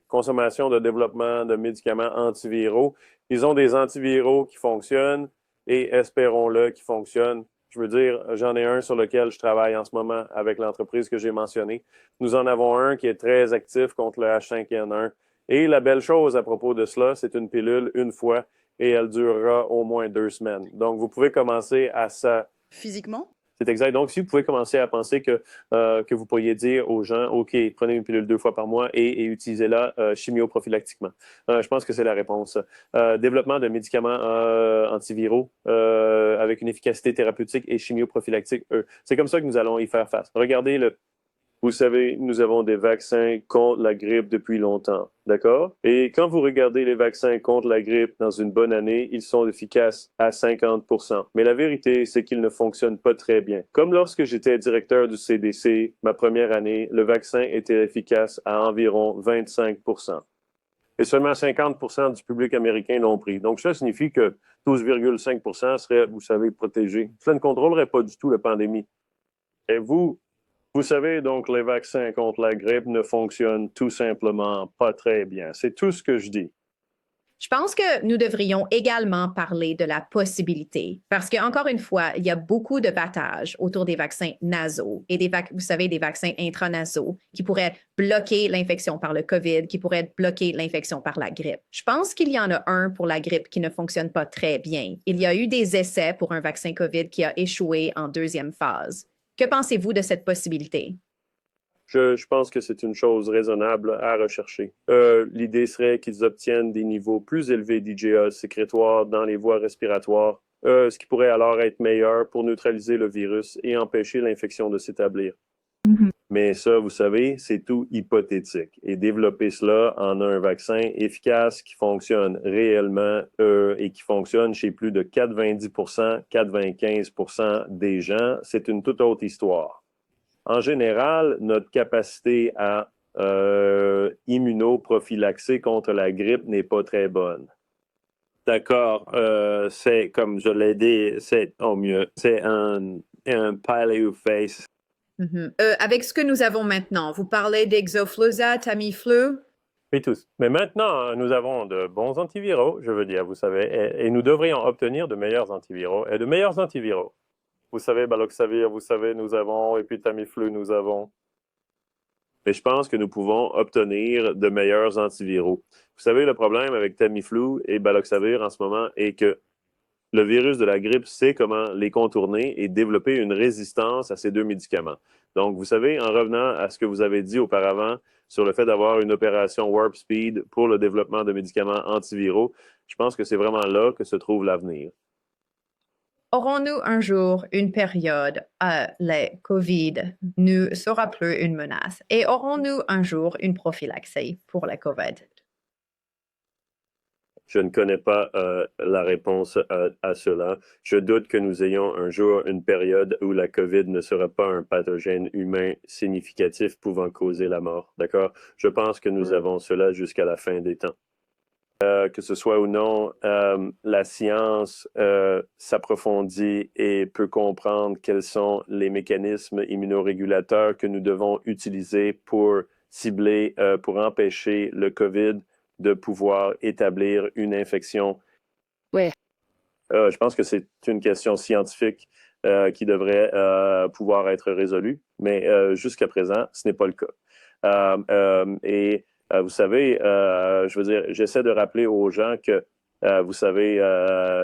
Consommation de développement de médicaments antiviraux. Ils ont des antiviraux qui fonctionnent et espérons-le qui fonctionnent. Je veux dire, j'en ai un sur lequel je travaille en ce moment avec l'entreprise que j'ai mentionnée. Nous en avons un qui est très actif contre le H5N1. Et la belle chose à propos de cela, c'est une pilule une fois et elle durera au moins 2 semaines. Donc, vous pouvez commencer à ça. Physiquement? C'est exact. Donc, si vous pouvez commencer à penser que vous pourriez dire aux gens, OK, prenez une pilule 2 fois par mois et utilisez-la chimioprophylactiquement. Je pense que c'est la réponse. Développement de médicaments antiviraux avec une efficacité thérapeutique et chimioprophylactique, c'est comme ça que nous allons y faire face. Regardez vous savez, nous avons des vaccins contre la grippe depuis longtemps, d'accord? Et quand vous regardez les vaccins contre la grippe dans une bonne année, ils sont efficaces à 50%. Mais la vérité, c'est qu'ils ne fonctionnent pas très bien. Comme lorsque j'étais directeur du CDC, ma première année, le vaccin était efficace à environ 25%. Et seulement 50% du public américain l'ont pris. Donc, ça signifie que 12,5% seraient, vous savez, protégés. Cela ne contrôlerait pas du tout la pandémie. Et vous savez, donc, les vaccins contre la grippe ne fonctionnent tout simplement pas très bien. C'est tout ce que je dis. Je pense que nous devrions également parler de la possibilité, parce qu'encore une fois, il y a beaucoup de battage autour des vaccins nasaux et vous savez, des vaccins intranasaux qui pourraient bloquer l'infection par le COVID, qui pourraient bloquer l'infection par la grippe. Je pense qu'il y en a un pour la grippe qui ne fonctionne pas très bien. Il y a eu des essais pour un vaccin COVID qui a échoué en 2e phase. Que pensez-vous de cette possibilité? Je pense que c'est une chose raisonnable à rechercher. L'idée serait qu'ils obtiennent des niveaux plus élevés d'IgA sécrétoire dans les voies respiratoires, ce qui pourrait alors être meilleur pour neutraliser le virus et empêcher l'infection de s'établir. Mais ça, vous savez, c'est tout hypothétique. Et développer cela en un vaccin efficace qui fonctionne réellement et qui fonctionne chez plus de 90%, 95% des gens, c'est une toute autre histoire. En général, notre capacité à immunoprophylaxer contre la grippe n'est pas très bonne. D'accord, c'est comme je l'ai dit, c'est au mieux. C'est un Paleoface. Avec ce que nous avons maintenant, vous parlez d'Exofluza, Tamiflu? Oui, tous. Mais maintenant, nous avons de bons antiviraux, je veux dire, vous savez, et nous devrions obtenir de meilleurs antiviraux et de meilleurs antiviraux. Vous savez, Baloxavir, vous savez, nous avons, et puis Tamiflu, nous avons. Mais je pense que nous pouvons obtenir de meilleurs antiviraux. Vous savez, le problème avec Tamiflu et Baloxavir en ce moment est que le virus de la grippe sait comment les contourner et développer une résistance à ces 2 médicaments. Donc, vous savez, en revenant à ce que vous avez dit auparavant sur le fait d'avoir une opération Warp Speed pour le développement de médicaments antiviraux, je pense que c'est vraiment là que se trouve l'avenir. Aurons-nous un jour une période où le COVID ne sera plus une menace? Et aurons-nous un jour une prophylaxie pour la COVID? Je ne connais pas la réponse à cela. Je doute que nous ayons un jour une période où la COVID ne sera pas un pathogène humain significatif pouvant causer la mort. D'accord? Je pense que nous avons cela jusqu'à la fin des temps. Que ce soit ou non, la science s'approfondit et peut comprendre quels sont les mécanismes immunorégulateurs que nous devons utiliser pour cibler, pour empêcher le COVID de pouvoir établir une infection. Ouais. Je pense que c'est une question scientifique qui devrait pouvoir être résolue, mais jusqu'à présent, ce n'est pas le cas. Vous savez, je veux dire, j'essaie de rappeler aux gens que, vous savez,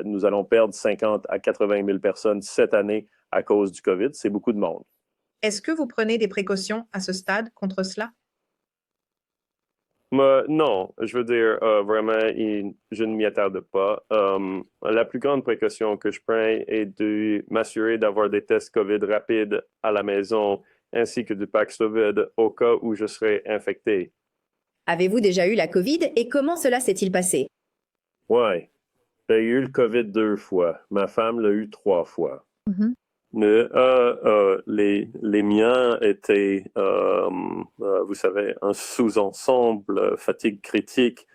nous allons perdre 50 à 80 000 personnes cette année à cause du COVID. C'est beaucoup de monde. Est-ce que vous prenez des précautions à ce stade contre cela? Non, je veux dire, vraiment, je ne m'y attarde pas. La plus grande précaution que je prends est de m'assurer d'avoir des tests COVID rapides à la maison, ainsi que du Paxlovid au cas où je serais infecté. Avez-vous déjà eu la COVID et comment cela s'est-il passé? Oui, j'ai eu le COVID 2 fois. Ma femme l'a eu 3 fois. Les miens étaient, vous savez, un sous-ensemble, fatigue critique,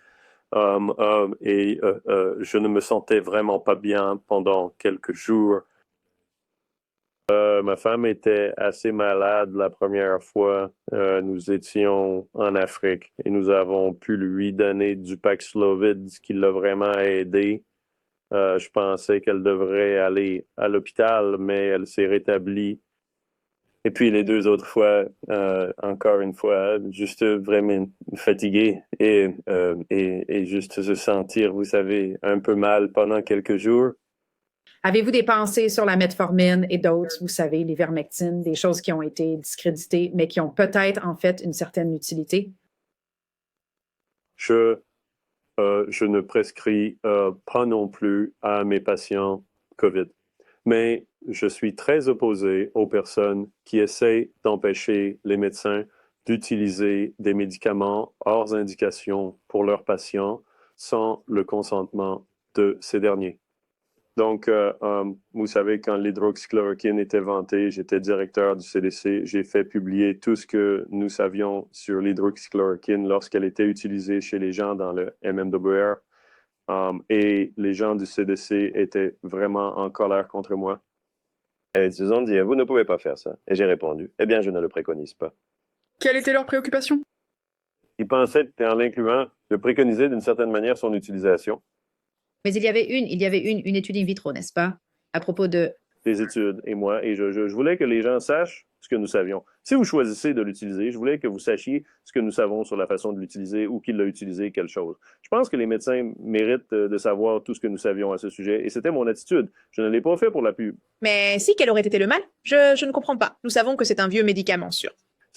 et je ne me sentais vraiment pas bien pendant quelques jours. Ma femme était assez malade la première fois. Nous étions en Afrique et nous avons pu lui donner du Paxlovid, ce qui l'a vraiment aidé. Je pensais qu'elle devrait aller à l'hôpital, mais elle s'est rétablie. Et puis les deux autres fois, encore une fois, juste vraiment fatiguée et juste se sentir, vous savez, un peu mal pendant quelques jours. Avez-vous des pensées sur la metformine et d'autres, vous savez, l'ivermectine, des choses qui ont été discréditées, mais qui ont peut-être en fait une certaine utilité? Je ne prescris pas non plus à mes patients COVID. Mais je suis très opposé aux personnes qui essayent d'empêcher les médecins d'utiliser des médicaments hors indication pour leurs patients sans le consentement de ces derniers. Donc, vous savez, quand l'hydroxychloroquine était vanté, j'étais directeur du CDC. J'ai fait publier tout ce que nous savions sur l'hydroxychloroquine lorsqu'elle était utilisée chez les gens dans le MMWR. Et les gens du CDC étaient vraiment en colère contre moi. Et ils se sont dit, vous ne pouvez pas faire ça. Et j'ai répondu, eh bien, je ne le préconise pas. Quelle était leur préoccupation? Ils pensaient, en l'incluant, de préconiser d'une certaine manière son utilisation. Mais il y avait une étude in vitro, n'est-ce pas, à propos de... Des études et moi, et je voulais que les gens sachent ce que nous savions. Si vous choisissez de l'utiliser, je voulais que vous sachiez ce que nous savons sur la façon de l'utiliser ou qui l'a utilisé, quelle chose. Je pense que les médecins méritent de savoir tout ce que nous savions à ce sujet, et c'était mon attitude. Je ne l'ai pas fait pour la pub. Mais si, quel aurait été le mal? Je ne comprends pas. Nous savons que c'est un vieux médicament, sûr.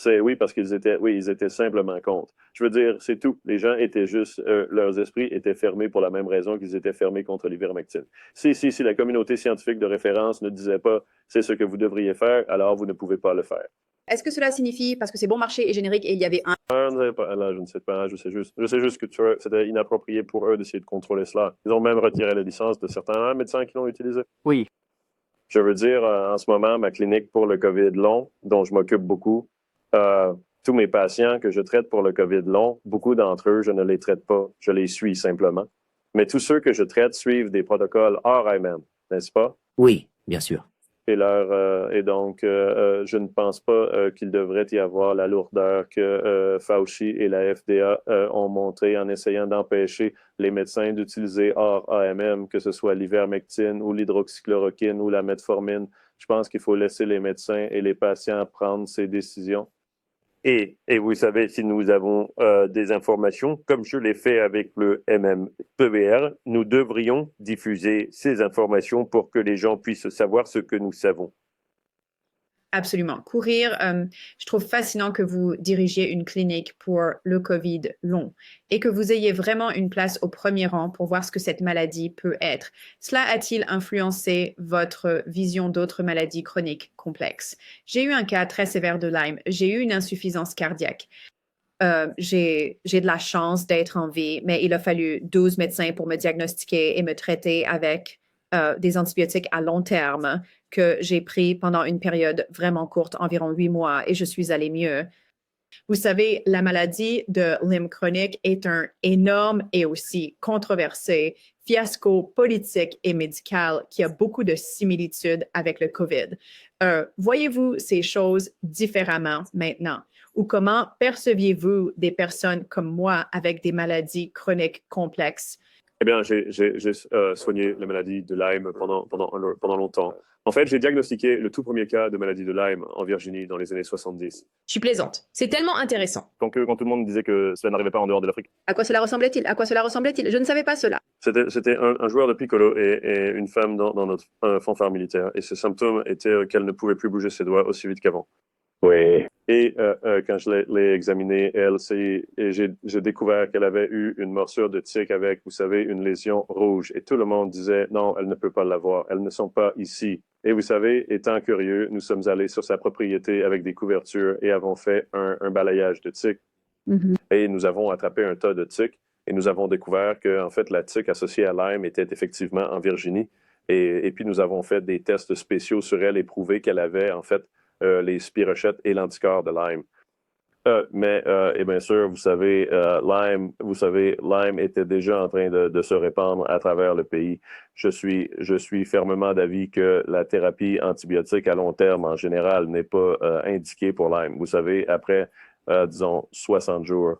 Oui, parce qu'ils étaient simplement contre. Je veux dire, c'est tout. Les gens étaient juste, leurs esprits étaient fermés pour la même raison qu'ils étaient fermés contre l'ivermectine. Si la communauté scientifique de référence ne disait pas c'est ce que vous devriez faire, alors vous ne pouvez pas le faire. Est-ce que cela signifie, parce que c'est bon marché et générique et il y avait un... Je ne sais pas, je sais juste que c'était inapproprié pour eux d'essayer de contrôler cela. Ils ont même retiré la licence de certains médecins qui l'ont utilisé. Oui. Je veux dire, en ce moment, ma clinique pour le COVID long, dont je m'occupe beaucoup, tous mes patients que je traite pour le COVID long, beaucoup d'entre eux, je ne les traite pas, je les suis simplement. Mais tous ceux que je traite suivent des protocoles hors MM, n'est-ce pas? Oui, bien sûr. Et donc, je ne pense pas qu'il devrait y avoir la lourdeur que Fauci et la FDA ont montré en essayant d'empêcher les médecins d'utiliser hors AMM, que ce soit l'ivermectine ou l'hydroxychloroquine ou la metformine. Je pense qu'il faut laisser les médecins et les patients prendre ces décisions. Et vous savez, si nous avons des informations, comme je l'ai fait avec le MMPVR, nous devrions diffuser ces informations pour que les gens puissent savoir ce que nous savons. Absolument. Courir, je trouve fascinant que vous dirigiez une clinique pour le COVID long et que vous ayez vraiment une place au premier rang pour voir ce que cette maladie peut être. Cela a-t-il influencé votre vision d'autres maladies chroniques complexes? J'ai eu un cas très sévère de Lyme. J'ai eu une insuffisance cardiaque. J'ai de la chance d'être en vie, mais il a fallu 12 médecins pour me diagnostiquer et me traiter avec des antibiotiques à long terme que j'ai pris pendant une période vraiment courte, environ 8 mois, et je suis allée mieux. Vous savez, la maladie de Lyme chronique est un énorme et aussi controversé fiasco politique et médical qui a beaucoup de similitudes avec le COVID. Voyez-vous ces choses différemment maintenant? Ou comment perceviez-vous des personnes comme moi avec des maladies chroniques complexes? Eh bien, j'ai soigné la maladie de Lyme pendant longtemps. En fait, j'ai diagnostiqué le tout premier cas de maladie de Lyme en Virginie dans les années 70. Je suis plaisante. C'est tellement intéressant. Quand tout le monde disait que cela n'arrivait pas en dehors de l'Afrique. À quoi cela ressemblait-il? À quoi cela ressemblait-il? Je ne savais pas cela. C'était un joueur de piccolo et une femme dans notre fanfare militaire. Et ses symptômes étaient qu'elle ne pouvait plus bouger ses doigts aussi vite qu'avant. Oui. Et quand je l'ai examinée, j'ai découvert qu'elle avait eu une morsure de tique avec, vous savez, une lésion rouge. Et tout le monde disait, non, elle ne peut pas l'avoir. Elles ne sont pas ici. Et vous savez, étant curieux, nous sommes allés sur sa propriété avec des couvertures et avons fait un balayage de tiques. Mm-hmm. Et nous avons attrapé un tas de tiques. Et nous avons découvert que, en fait, la tique associée à Lyme était effectivement en Virginie. Et puis, nous avons fait des tests spéciaux sur elle et prouvé qu'elle avait, en fait, les spirochettes et l'anticorps de Lyme. Et bien sûr, vous savez, Lyme était déjà en train de se répandre à travers le pays. Je suis fermement d'avis que la thérapie antibiotique à long terme, en général, n'est pas indiquée pour Lyme. Vous savez, après, disons, 60 jours.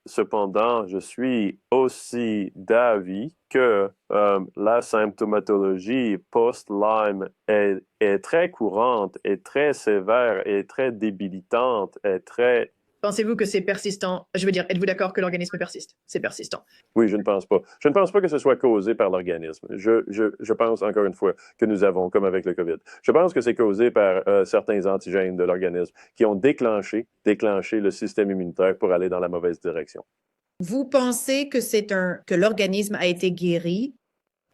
Cependant, je suis aussi d'avis que la symptomatologie post-Lyme est très courante, est très sévère, est très débilitante, est très... Pensez-vous que c'est persistant? Je veux dire, êtes-vous d'accord que l'organisme persiste? C'est persistant. Oui, je ne pense pas. Je ne pense pas que ce soit causé par l'organisme. Je pense, encore une fois, que nous avons, comme avec le COVID, je pense que c'est causé par certains antigènes de l'organisme qui ont déclenché le système immunitaire pour aller dans la mauvaise direction. Vous pensez que que l'organisme a été guéri?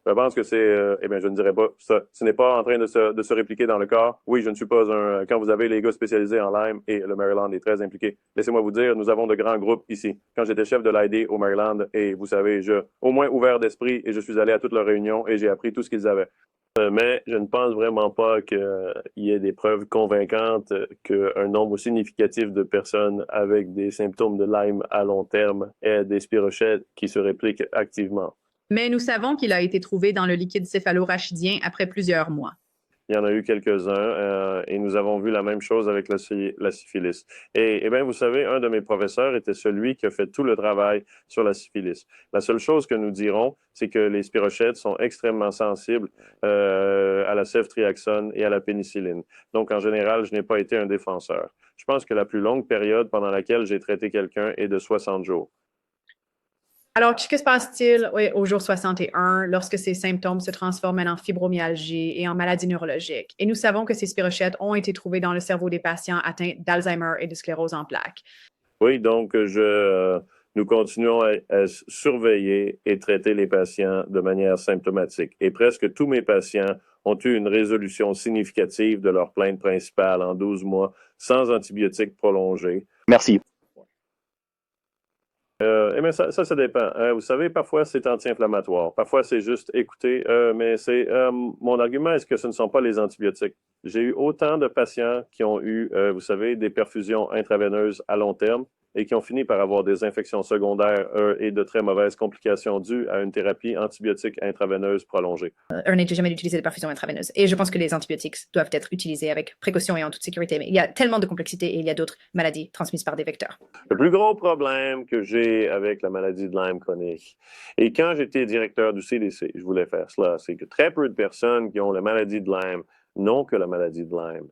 Je pense que je ne dirais pas ça. Ce n'est pas en train de se répliquer dans le corps. Oui, je ne suis pas quand vous avez les gars spécialisés en Lyme et le Maryland est très impliqué. Laissez-moi vous dire, nous avons de grands groupes ici. Quand j'étais chef de l'ID au Maryland et vous savez, au moins ouvert d'esprit et je suis allé à toutes leurs réunions et j'ai appris tout ce qu'ils avaient. Mais je ne pense vraiment pas qu'il y ait des preuves convaincantes qu'un nombre significatif de personnes avec des symptômes de Lyme à long terme aient des spirochètes qui se répliquent activement. Mais nous savons qu'il a été trouvé dans le liquide céphalorachidien après plusieurs mois. Il y en a eu quelques-uns et nous avons vu la même chose avec la syphilis. Et bien, vous savez, un de mes professeurs était celui qui a fait tout le travail sur la syphilis. La seule chose que nous dirons, c'est que les spirochètes sont extrêmement sensibles à la ceftriaxone et à la pénicilline. Donc, en général, je n'ai pas été un défenseur. Je pense que la plus longue période pendant laquelle j'ai traité quelqu'un est de 60 jours. Alors, que se passe-t-il au jour 61 lorsque ces symptômes se transforment en fibromyalgie et en maladie neurologique? Et nous savons que ces spirochètes ont été trouvés dans le cerveau des patients atteints d'Alzheimer et de sclérose en plaques. Oui, donc nous continuons à surveiller et traiter les patients de manière symptomatique. Et presque tous mes patients ont eu une résolution significative de leur plainte principale en 12 mois sans antibiotiques prolongés. Merci. Ça dépend. Vous savez, parfois, c'est anti-inflammatoire. Parfois, c'est juste écouter. Mais c'est mon argument, est-ce que ce ne sont pas les antibiotiques? J'ai eu autant de patients qui ont eu, vous savez, des perfusions intraveineuses à long terme et qui ont fini par avoir des infections secondaires et de très mauvaises complications dues à une thérapie antibiotique intraveineuse prolongée. N'a jamais utilisé de perfusion intraveineuse. Et je pense que les antibiotiques doivent être utilisés avec précaution et en toute sécurité. Mais il y a tellement de complexité et il y a d'autres maladies transmises par des vecteurs. Le plus gros problème que j'ai avec la maladie de Lyme chronique, et quand j'étais directeur du CDC, je voulais faire cela, c'est que très peu de personnes qui ont la maladie de Lyme n'ont que la maladie de Lyme.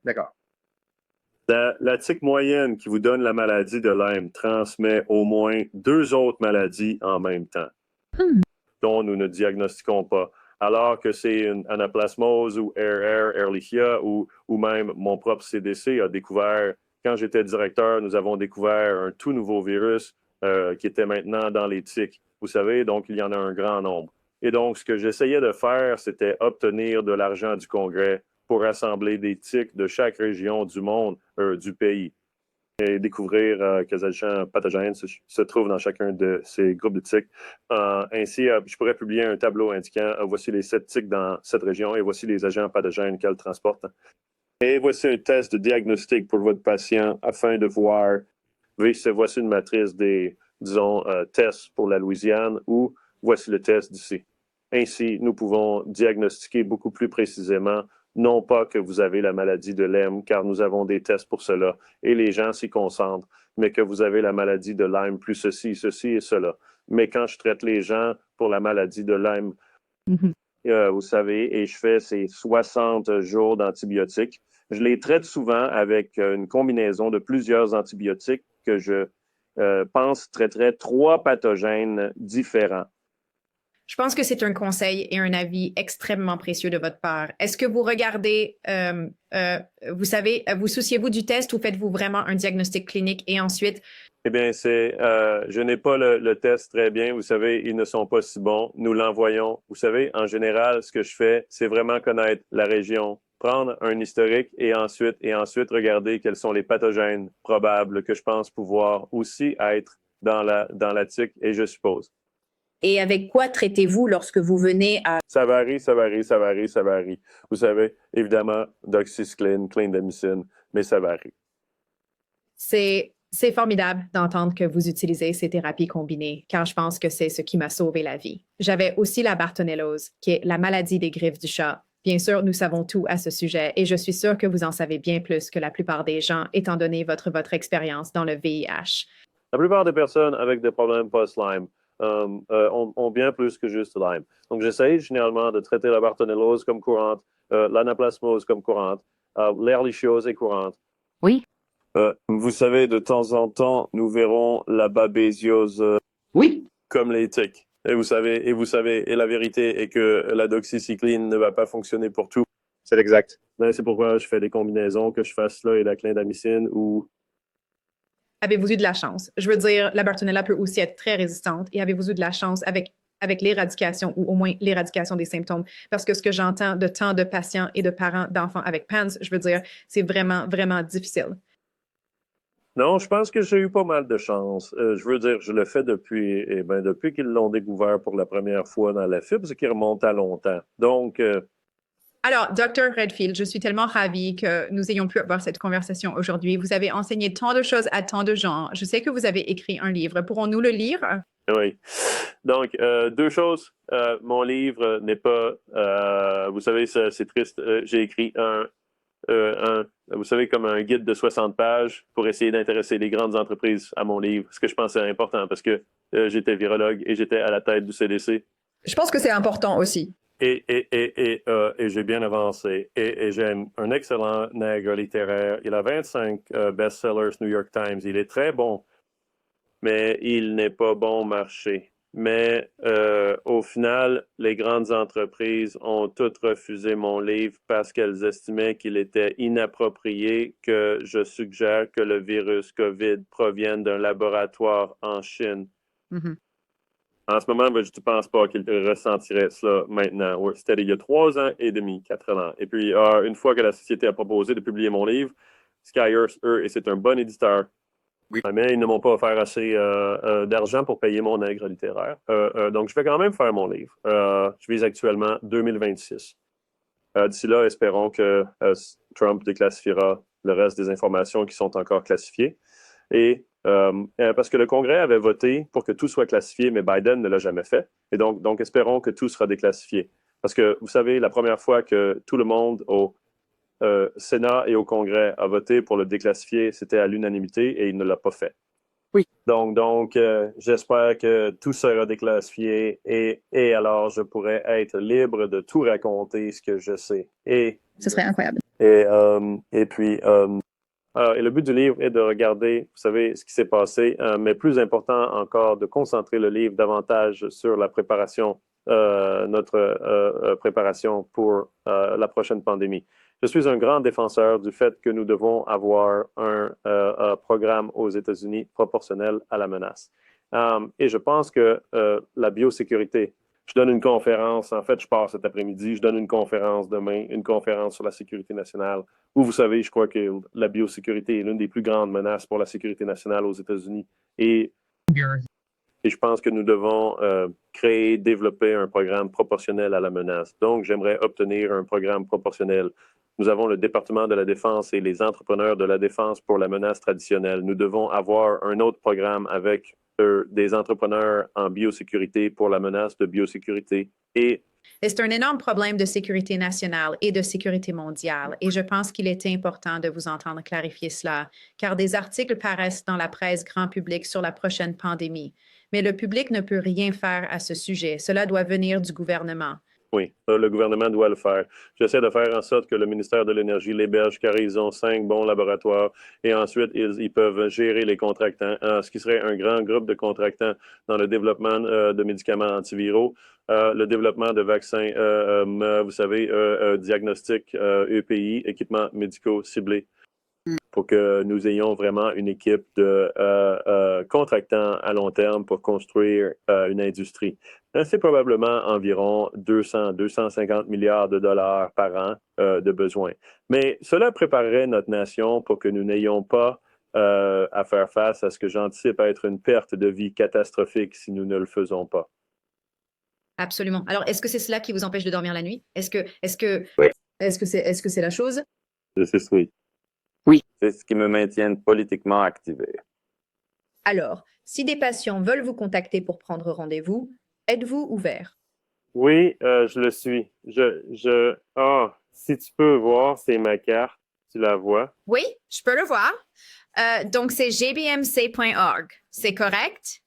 D'accord. La tique moyenne qui vous donne la maladie de Lyme transmet au moins 2 autres maladies en même temps, dont nous ne diagnostiquons pas. Alors que c'est une anaplasmose ou Ehrlichia ou même mon propre CDC a découvert, quand j'étais directeur, nous avons découvert un tout nouveau virus qui était maintenant dans les tiques. Vous savez, donc il y en a un grand nombre. Et donc, ce que j'essayais de faire, c'était obtenir de l'argent du Congrès pour rassembler des tiques de chaque région du monde, du pays, et découvrir quels agents pathogènes se trouvent dans chacun de ces groupes de tiques. Ainsi, je pourrais publier un tableau indiquant voici les 7 tiques dans cette région et voici les agents pathogènes qu'elles transportent. Et voici un test de diagnostic pour votre patient afin de voir, voici une matrice des, disons, tests pour la Louisiane ou voici le test d'ici. Ainsi, nous pouvons diagnostiquer beaucoup plus précisément non pas que vous avez la maladie de Lyme, car nous avons des tests pour cela, et les gens s'y concentrent, mais que vous avez la maladie de Lyme plus ceci et cela. Mais quand je traite les gens pour la maladie de Lyme, vous savez, et je fais ces 60 jours d'antibiotiques, je les traite souvent avec une combinaison de plusieurs antibiotiques que je pense traiterait 3 pathogènes différents. Je pense que c'est un conseil et un avis extrêmement précieux de votre part. Est-ce que vous regardez, vous savez, vous souciez-vous du test ou faites-vous vraiment un diagnostic clinique et ensuite... Eh bien, je n'ai pas le test très bien. Vous savez, ils ne sont pas si bons. Nous l'envoyons. Vous savez, en général, ce que je fais, c'est vraiment connaître la région, prendre un historique et ensuite regarder quels sont les pathogènes probables que je pense pouvoir aussi être dans la tique, et je suppose. Et avec quoi traitez-vous lorsque vous venez à... Ça varie. Vous savez, évidemment, doxycycline, clindamycine, mais ça varie. C'est formidable d'entendre que vous utilisez ces thérapies combinées, car je pense que c'est ce qui m'a sauvé la vie. J'avais aussi la bartonellose, qui est la maladie des griffes du chat. Bien sûr, nous savons tout à ce sujet et je suis sûre que vous en savez bien plus que la plupart des gens, étant donné votre expérience dans le VIH. La plupart des personnes avec des problèmes post-Lyme ont bien plus que juste Lyme. Donc, j'essaye généralement de traiter la bartonellose comme courante, l'anaplasmose comme courante, l'ehrlichiose est courante. Oui. Vous savez, de temps en temps, nous verrons la babésiose Oui. comme les tiques. Et vous savez, et la vérité est que la doxycycline ne va pas fonctionner pour tout. C'est exact. Ben, c'est pourquoi je fais des combinaisons, que je fasse là et la clindamycine ou... Avez-vous eu de la chance? Je veux dire, la Bartonella peut aussi être très résistante et avez-vous eu de la chance avec l'éradication ou au moins l'éradication des symptômes? Parce que ce que j'entends de tant de patients et de parents d'enfants avec PANS, je veux dire, c'est vraiment, vraiment difficile. Non, je pense que j'ai eu pas mal de chance. Je veux dire, je le fais depuis qu'ils l'ont découvert pour la première fois dans la fibre, ce qui remonte à longtemps. Donc, Alors, Dr. Redfield, je suis tellement ravie que nous ayons pu avoir cette conversation aujourd'hui. Vous avez enseigné tant de choses à tant de gens. Je sais que vous avez écrit un livre. Pourrons-nous le lire? oui. Donc, deux choses. Mon livre n'est pas, vous savez, c'est triste. J'ai écrit vous savez, comme un guide de 60 pages pour essayer d'intéresser les grandes entreprises à mon livre, ce que je pensais important parce que j'étais virologue et j'étais à la tête du CDC. Je pense que c'est important aussi. Et j'ai bien avancé. Et j'ai un excellent nègre littéraire. Il a 25 best-sellers New York Times. Il est très bon, mais il n'est pas bon marché. Mais au final, les grandes entreprises ont toutes refusé mon livre parce qu'elles estimaient qu'il était inapproprié que je suggère que le virus COVID provienne d'un laboratoire en Chine. Mm-hmm. En ce moment, je ne pense pas qu'ils ressentiraient cela maintenant. C'était il y a 3 ans et demi, 4 ans. Et puis, une fois que la société a proposé de publier mon livre, Sky Earth, eux, et c'est un bon éditeur, Oui. mais ils ne m'ont pas offert assez d'argent pour payer mon nègre littéraire. Donc, je vais quand même faire mon livre. Je vise actuellement 2026. D'ici là, espérons que Trump déclassifiera le reste des informations qui sont encore classifiées. Et parce que le Congrès avait voté pour que tout soit classifié, mais Biden ne l'a jamais fait. Et donc espérons que tout sera déclassifié. Parce que, vous savez, la première fois que tout le monde au Sénat et au Congrès a voté pour le déclassifier, c'était à l'unanimité et il ne l'a pas fait. Oui. Donc j'espère que tout sera déclassifié et alors je pourrai être libre de tout raconter ce que je sais. Ce serait incroyable. Et puis... et le but du livre est de regarder, vous savez, ce qui s'est passé, mais plus important encore, de concentrer le livre davantage sur la préparation, notre préparation pour la prochaine pandémie. Je suis un grand défenseur du fait que nous devons avoir un programme aux États-Unis proportionnel à la menace. Et je pense que la biosécurité, je donne une conférence, en fait, je pars cet après-midi, je donne une conférence demain, une conférence sur la sécurité nationale, où vous savez, je crois que la biosécurité est l'une des plus grandes menaces pour la sécurité nationale aux États-Unis. Et je pense que nous devons créer, développer un programme proportionnel à la menace. Donc, j'aimerais obtenir un programme proportionnel. Nous avons le département de la défense et les entrepreneurs de la défense pour la menace traditionnelle. Nous devons avoir un autre programme avec des entrepreneurs en biosécurité pour la menace de biosécurité. Et c'est un énorme problème de sécurité nationale et de sécurité mondiale. Et je pense qu'il était important de vous entendre clarifier cela, car des articles paraissent dans la presse grand public sur la prochaine pandémie. Mais le public ne peut rien faire à ce sujet. Cela doit venir du gouvernement. Oui, le gouvernement doit le faire. J'essaie de faire en sorte que le ministère de l'Énergie l'héberge car ils ont 5 bons laboratoires et ensuite ils peuvent gérer les contractants, ce qui serait un grand groupe de contractants dans le développement de médicaments antiviraux, le développement de vaccins, vous savez, diagnostic EPI, équipements médicaux ciblés, pour que nous ayons vraiment une équipe de contractants à long terme pour construire une industrie. C'est probablement environ 200-250 milliards de dollars par an de besoins. Mais cela préparerait notre nation pour que nous n'ayons pas à faire face à ce que j'anticipe être une perte de vie catastrophique si nous ne le faisons pas. Absolument. Alors, est-ce que c'est cela qui vous empêche de dormir la nuit? Est-ce que Oui. c'est la chose? Oui. C'est ce qui me maintient politiquement activé. Alors, si des patients veulent vous contacter pour prendre rendez-vous, êtes-vous ouvert? Oui, je le suis. Si tu peux voir, c'est ma carte. Tu la vois? Oui, je peux le voir. Donc, c'est gbmc.org. C'est correct?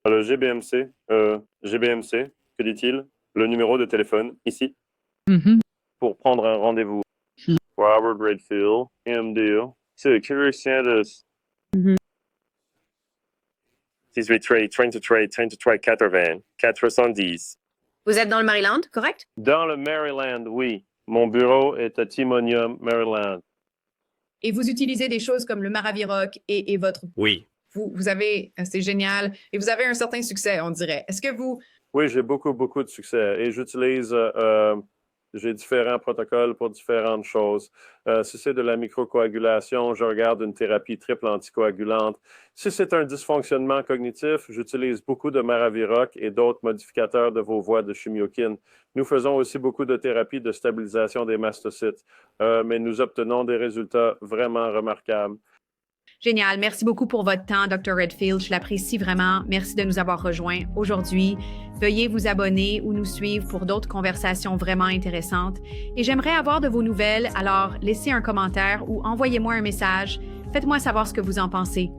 Le GBMC, que dit-il? Le numéro de téléphone, ici, pour prendre un rendez-vous. Robert Redfield, MD, Security Status. 18 train to trade 80, 410. Vous êtes dans le Maryland, correct? Dans le Maryland, oui. Mon bureau est à Timonium, Maryland. Et vous utilisez des choses comme le Maraviroc et votre... Oui. Vous avez... C'est génial. Et vous avez un certain succès, on dirait. Est-ce que vous... Oui, j'ai beaucoup de succès et j'utilise, j'ai différents protocoles pour différentes choses. Si c'est de la microcoagulation, je regarde une thérapie triple anticoagulante. Si c'est un dysfonctionnement cognitif, j'utilise beaucoup de Maraviroc et d'autres modificateurs de vos voies de chimioquine. Nous faisons aussi beaucoup de thérapies de stabilisation des mastocytes, mais nous obtenons des résultats vraiment remarquables. Génial. Merci beaucoup pour votre temps, Dr. Redfield. Je l'apprécie vraiment. Merci de nous avoir rejoints aujourd'hui. Veuillez vous abonner ou nous suivre pour d'autres conversations vraiment intéressantes. Et j'aimerais avoir de vos nouvelles, alors laissez un commentaire ou envoyez-moi un message. Faites-moi savoir ce que vous en pensez.